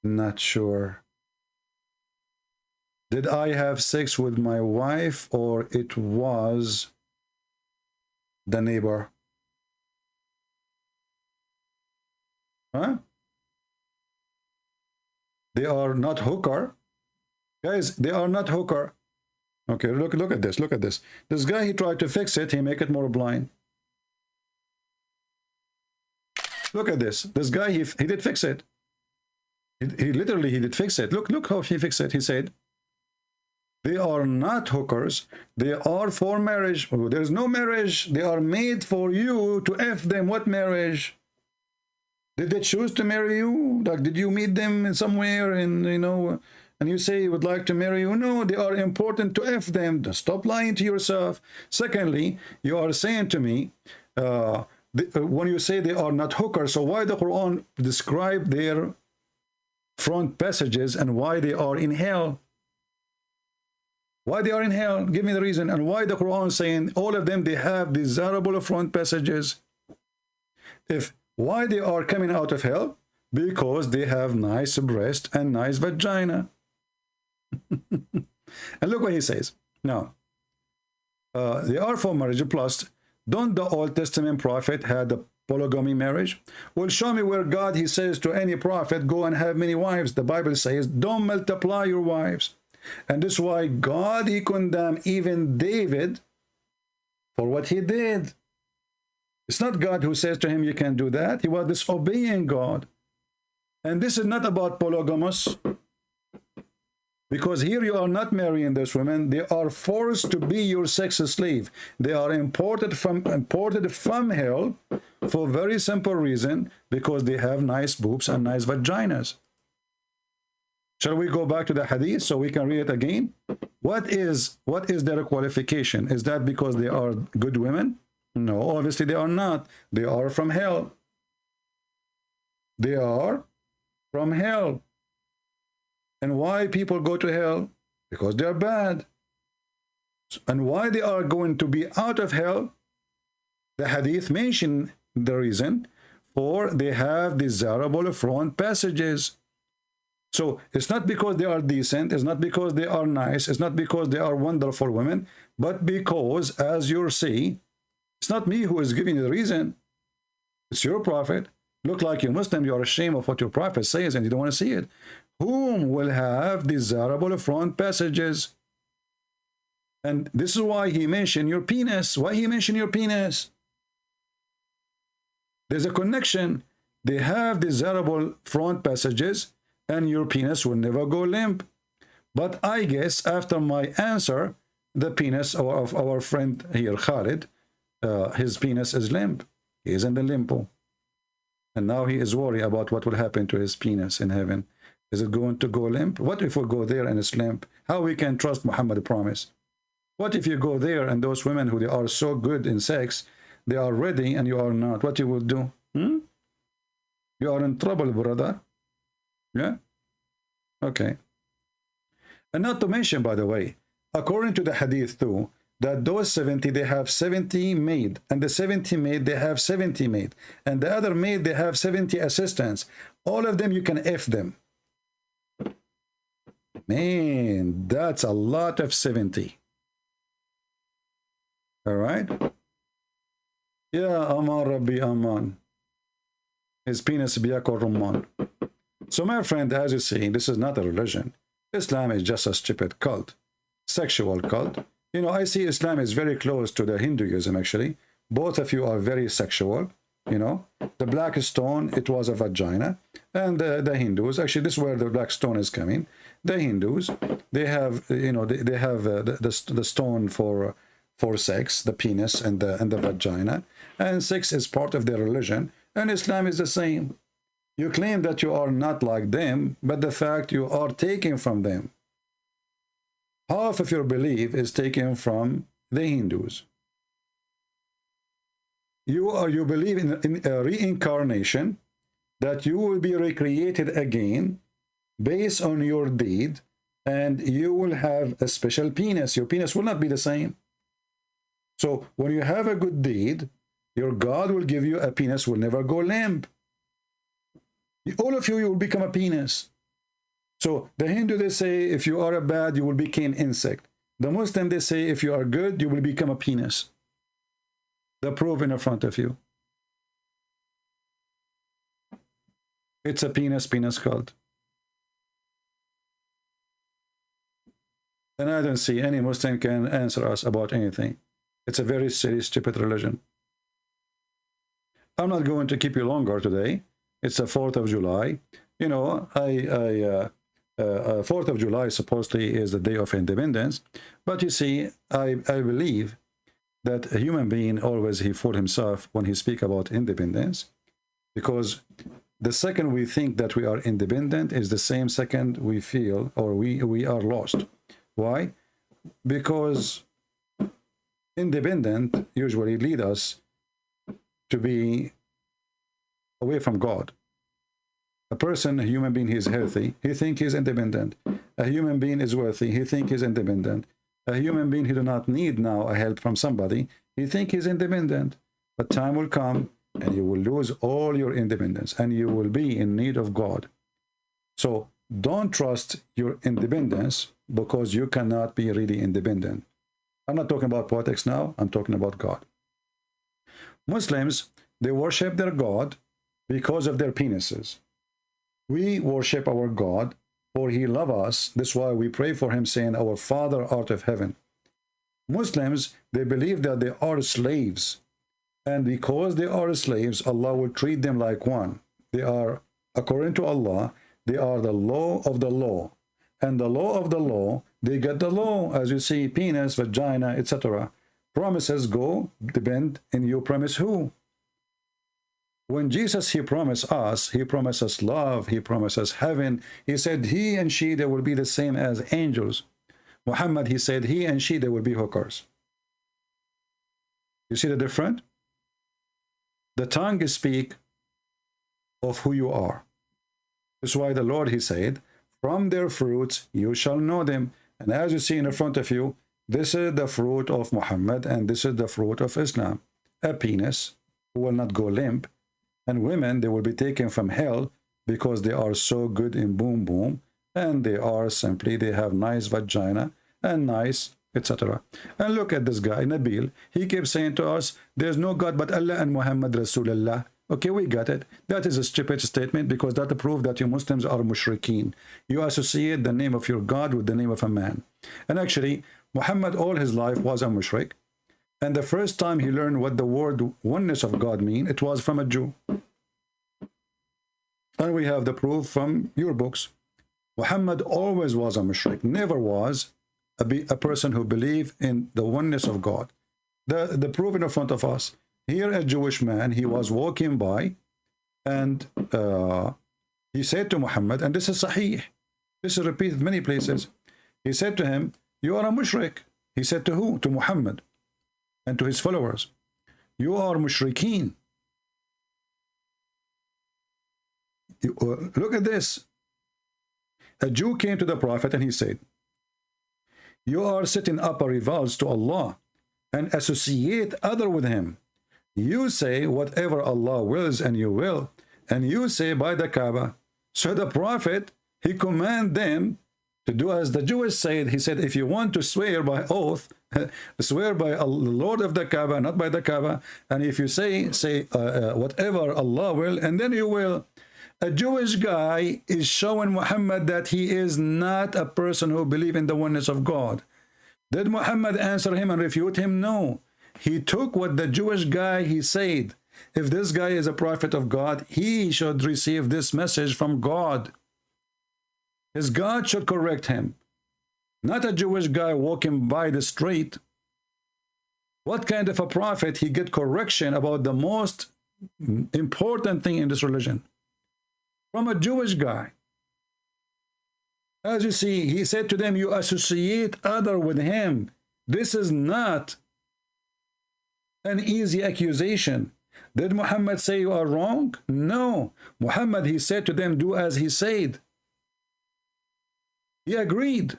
G: Not sure. Did I have sex with my wife or it was the neighbor? Huh? They are not hooker. Guys, they are not hooker. Okay, look at this. Look at this. This guy, he tried to fix it. He make it more blind. Look at this. This guy, he did fix it. He literally did fix it. Look how he fixed it. He said, they are not hookers. They are for marriage. Oh, there's no marriage. They are made for you to F them. What marriage? Did they choose to marry you? Like, did you meet them somewhere and, you know, and you say you would like to marry you? No, they are important to F them. Stop lying to yourself. Secondly, you are saying to me, when you say they are not hookers, so why the Quran describe their front passages and why they are in hell? Why they are in hell? Give me the reason. And why the Quran saying all of them, they have desirable front passages? Why they are coming out of hell? Because they have nice breast and nice vagina. And look what he says. Now, they are for marriage. Plus, don't the Old Testament prophet had a polygamy marriage? Well, show me where God, he says to any prophet, go and have many wives. The Bible says, don't multiply your wives. And this is why God, he condemned even David for what he did. It's not God who says to him, you can't do that. He was disobeying God. And this is not about polygamous, because here you are not marrying these women. They are forced to be your sex slave. They are imported from hell for very simple reason, because they have nice boobs and nice vaginas. Shall we go back to the hadith so we can read it again? What is their qualification? Is that because they are good women? No, obviously they are not. They are from hell. They are from hell. And why people go to hell? Because they are bad. And why they are going to be out of hell? The hadith mention the reason, for they have desirable front passages. So it's not because they are decent, it's not because they are nice, it's not because they are wonderful women, but because, as you see, it's not me who is giving you the reason. It's your prophet. Look like you're Muslim, you are ashamed of what your prophet says and you don't want to see it. Whom will have desirable front passages. And this is why he mentioned your penis. Why he mentioned your penis? There's a connection. They have desirable front passages, and your penis will never go limp. But I guess after my answer, the penis of our friend here, Khalid, his penis is limp. He is in the limbo. And now he is worried about what will happen to his penis in heaven. Is it going to go limp? What if we go there and it's limp? How we can trust Muhammad's promise? What if you go there and those women who they are so good in sex, they are ready and you are not? What you will do? You are in trouble, brother. Yeah? Okay. And not to mention, by the way, according to the hadith too, that those 70, they have 70 maid, and the 70 maid, they have 70 maid, and the other maid, they have 70 assistants. All of them, you can F them. Man, that's a lot of 70. All right? Yeah, Aman Rabbi Aman. His penis biyakor Rumman. So my friend, as you see, this is not a religion. Islam is just a stupid cult. Sexual cult. You know, I see Islam is very close to the Hinduism, actually. Both of you are very sexual. You know, the black stone, it was a vagina. And the Hindus, actually, this is where the black stone is coming. The Hindus, they have, you know, they have the stone for sex, the penis and the vagina. And sex is part of their religion. And Islam is the same. You claim that you are not like them, but the fact you are taken from them. Half of your belief is taken from the Hindus. You believe in a reincarnation, that you will be recreated again based on your deed, and you will have a special penis. Your penis will not be the same. So when you have a good deed, your God will give you a penis, will never go limp. All of you will become a penis. So the Hindu, they say, if you are a bad, you will become insect. The Muslim, they say, if you are good, you will become a penis. The proof in front of you. It's a penis cult. And I don't see any Muslim can answer us about anything. It's a very silly, stupid religion. I'm not going to keep you longer today. It's the 4th of July. You know, 4th of July supposedly is the day of independence. But you see, I believe that a human being always, he fool himself when he speak about independence. Because the second we think that we are independent is the same second we feel or we are lost. Why? Because independent usually lead us to be away from God. A person, a human being, he is healthy, he thinks he's independent. A human being is worthy, he thinks he's independent. A human being, he do not need now a help from somebody, he thinks he's independent. But time will come and you will lose all your independence and you will be in need of God. So don't trust your independence, because you cannot be really independent. I'm not talking about politics now, I'm talking about God. Muslims, they worship their God because of their penises. We worship our God, for he loves us. That's why we pray for him, saying, Our Father art of heaven. Muslims, they believe that they are slaves. And because they are slaves, Allah will treat them like one. They are according to Allah, they are the law of the law. And the law of the law, they get the law. As you see, penis, vagina, etc. Promises go, depend in you promise who. When Jesus, he promised us love, he promises heaven. He said he and she, they will be the same as angels. Muhammad, he said he and she, they will be hookers. You see the difference? The tongue speak of who you are. That's why the Lord, he said, from their fruits you shall know them. And as you see in front of you, this is the fruit of Muhammad and this is the fruit of Islam. A penis who will not go limp. And women, they will be taken from hell because they are so good in boom boom. And they are simply, they have nice vagina and nice, etc. And look at this guy, Nabil. He keeps saying to us, there's no God but Allah and Muhammad Rasulullah. Okay, we got it. That is a stupid statement because that proves that you Muslims are mushrikeen. You associate the name of your God with the name of a man. And actually, Muhammad all his life was a mushrik. And the first time he learned what the word oneness of God mean, it was from a Jew. And we have the proof from your books. Muhammad always was a mushrik, never was a person who believed in the oneness of God. The proof in front of us. Here a Jewish man, he was walking by and he said to Muhammad, and this is sahih, this is repeated many places. He said to him, you are a mushrik. He said to who? To Muhammad and to his followers. You are mushrikeen. Look at this. A Jew came to the Prophet and he said, you are setting up a revolt to Allah and associate other with him. You say whatever Allah wills and you will, and you say by the Kaaba. So the Prophet, he commanded them to do as the Jews said. He said, if you want to swear by oath, swear by the Lord of the Kaaba, not by the Kaaba. And if you say whatever Allah will, and then you will. A Jewish guy is showing Muhammad that he is not a person who believes in the oneness of God. Did Muhammad answer him and refute him? No. He took what the Jewish guy, he said, if this guy is a prophet of God, he should receive this message from God. His God should correct him. Not a Jewish guy walking by the street. What kind of a prophet he get correction about the most important thing in this religion? From a Jewish guy. As you see, he said to them, you associate other with him. This is not an easy accusation. Did Muhammad say you are wrong? No. Muhammad, he said to them, do as he said. He agreed.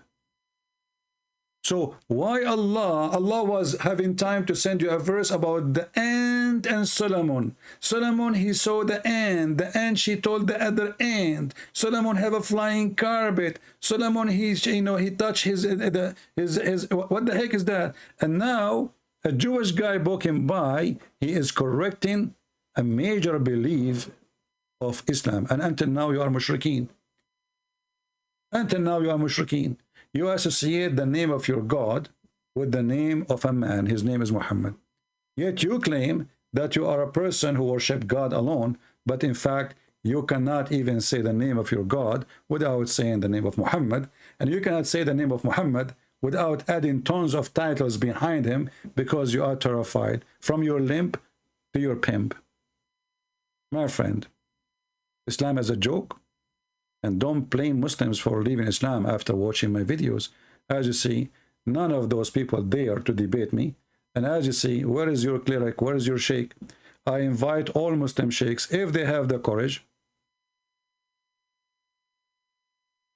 G: So why Allah was having time to send you a verse about the ant and Solomon. Solomon, he saw the ant she told the other ant. Solomon have a flying carpet. Solomon, he touched his what the heck is that? And now a Jewish guy walking by, he is correcting a major belief of Islam. And until now you are mushrikeen. Until now you are mushrikeen. You associate the name of your God with the name of a man. His name is Muhammad. Yet you claim that you are a person who worships God alone, but in fact, you cannot even say the name of your God without saying the name of Muhammad. And you cannot say the name of Muhammad without adding tons of titles behind him because you are terrified, from your limp to your pimp. My friend, Islam is a joke. And don't blame Muslims for leaving Islam after watching my videos. As you see, none of those people dare to debate me. And as you see, where is your cleric? Where is your sheikh? I invite all Muslim sheikhs, if they have the courage,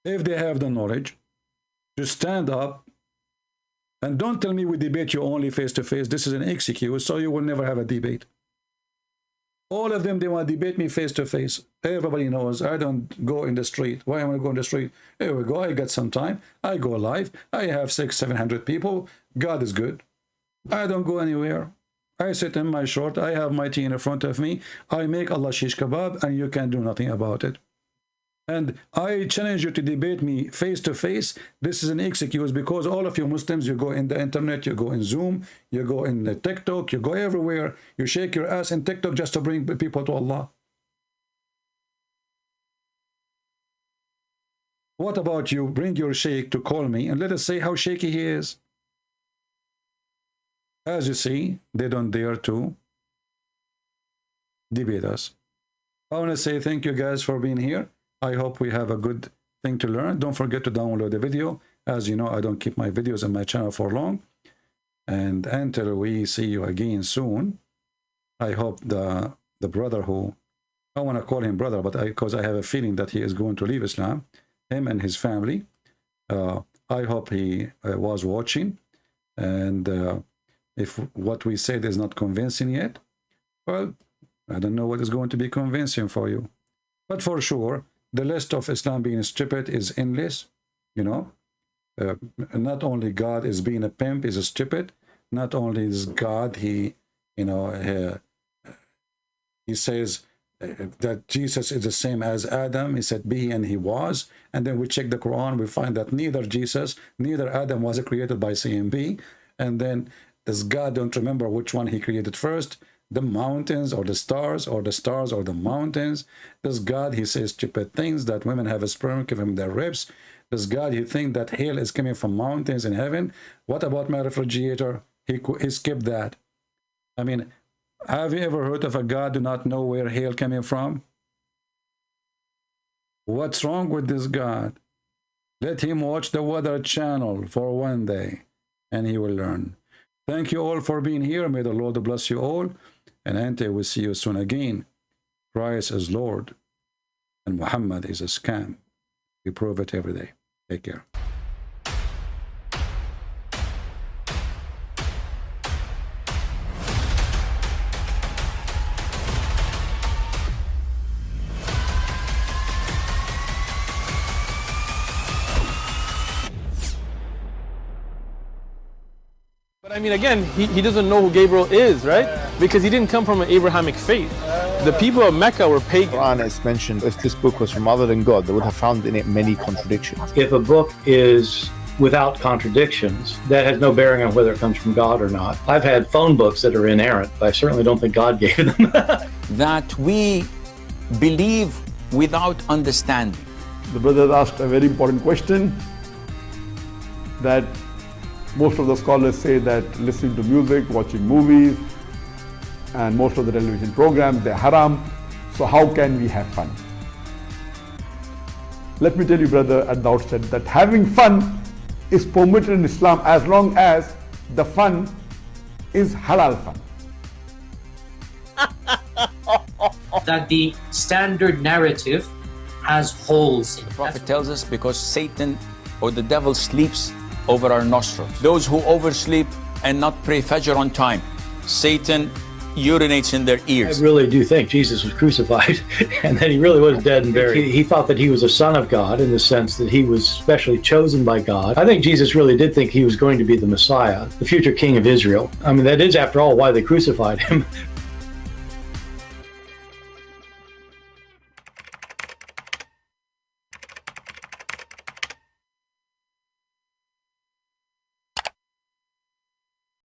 G: if they have the knowledge, to stand up. And don't tell me we debate you only face to face. This is an excuse, so you will never have a debate. All of them, they want to debate me face to face. Everybody knows I don't go in the street. Why am I going in the street? Here we go. I got some time. I go live. I have 600-700 people. God is good. I don't go anywhere. I sit in my short. I have my tea in front of me. I make Allah shish kebab, and you can do nothing about it. And I challenge you to debate me face to face. This is an excuse because all of you Muslims, you go in the internet, you go in Zoom, you go in the TikTok, you go everywhere. You shake your ass in TikTok just to bring people to Allah. What about you bring your sheikh to call me and let us say how shaky he is? As you see, they don't dare to debate us. I want to say thank you guys for being here. I hope we have a good thing to learn. Don't forget to download the video. As you know, I don't keep my videos on my channel for long. And until we see you again soon, I hope the brother who, I want to call him brother, but because I have a feeling that he is going to leave Islam, him and his family, I hope he was watching. And if what we said is not convincing yet, well, I don't know what is going to be convincing for you. But for sure, the list of Islam being stupid is endless, you know. Not only God is being a pimp, is a stupid. Not only is God, he says that Jesus is the same as Adam. He said be and he was. And then we check the Quran, we find that neither Jesus, neither Adam was created by saying be. And then does God don't remember which one he created first? The mountains or the stars, or the stars or the mountains? Does God, he says stupid things that women have a sperm, give him their ribs? Does God, he think that hail is coming from mountains in heaven? What about my refrigerator? He skipped that. I mean, have you ever heard of a God do not know where hail coming from? What's wrong with this God? Let him watch the Weather Channel for one day, and he will learn. Thank you all for being here. May the Lord bless you all. And until we see you soon again, Christ is Lord, and Muhammad is a scam. We prove it every day. Take care.
A: But I mean, again, he doesn't know who Gabriel is, right? Because he didn't come from an Abrahamic faith. The people of Mecca were pagan.
B: Quran is mentioned, if this book was from other than God, they would have found in it many contradictions.
C: If a book is without contradictions, that has no bearing on whether it comes from God or not. I've had phone books that are inerrant, but I certainly don't think God gave them.
D: That we believe without understanding.
E: The brother asked a very important question, that most of the scholars say that listening to music, watching movies, and most of the television programs, they're haram. So how can we have fun? Let me tell you, brother, at the outset, that having fun is permitted in Islam as long as the fun is halal fun.
F: That the standard narrative has holes in it.
D: The Prophet tells us because Satan or the devil sleeps over our nostrils. Those who oversleep and not pray Fajr on time, Satan urinates in their ears.
C: I really do think Jesus was crucified and that he really was dead and buried. He thought that he was a son of God in the sense that he was specially chosen by God. I think Jesus really did think he was going to be the Messiah, the future king of Israel. I mean, that is, after all, why they crucified him,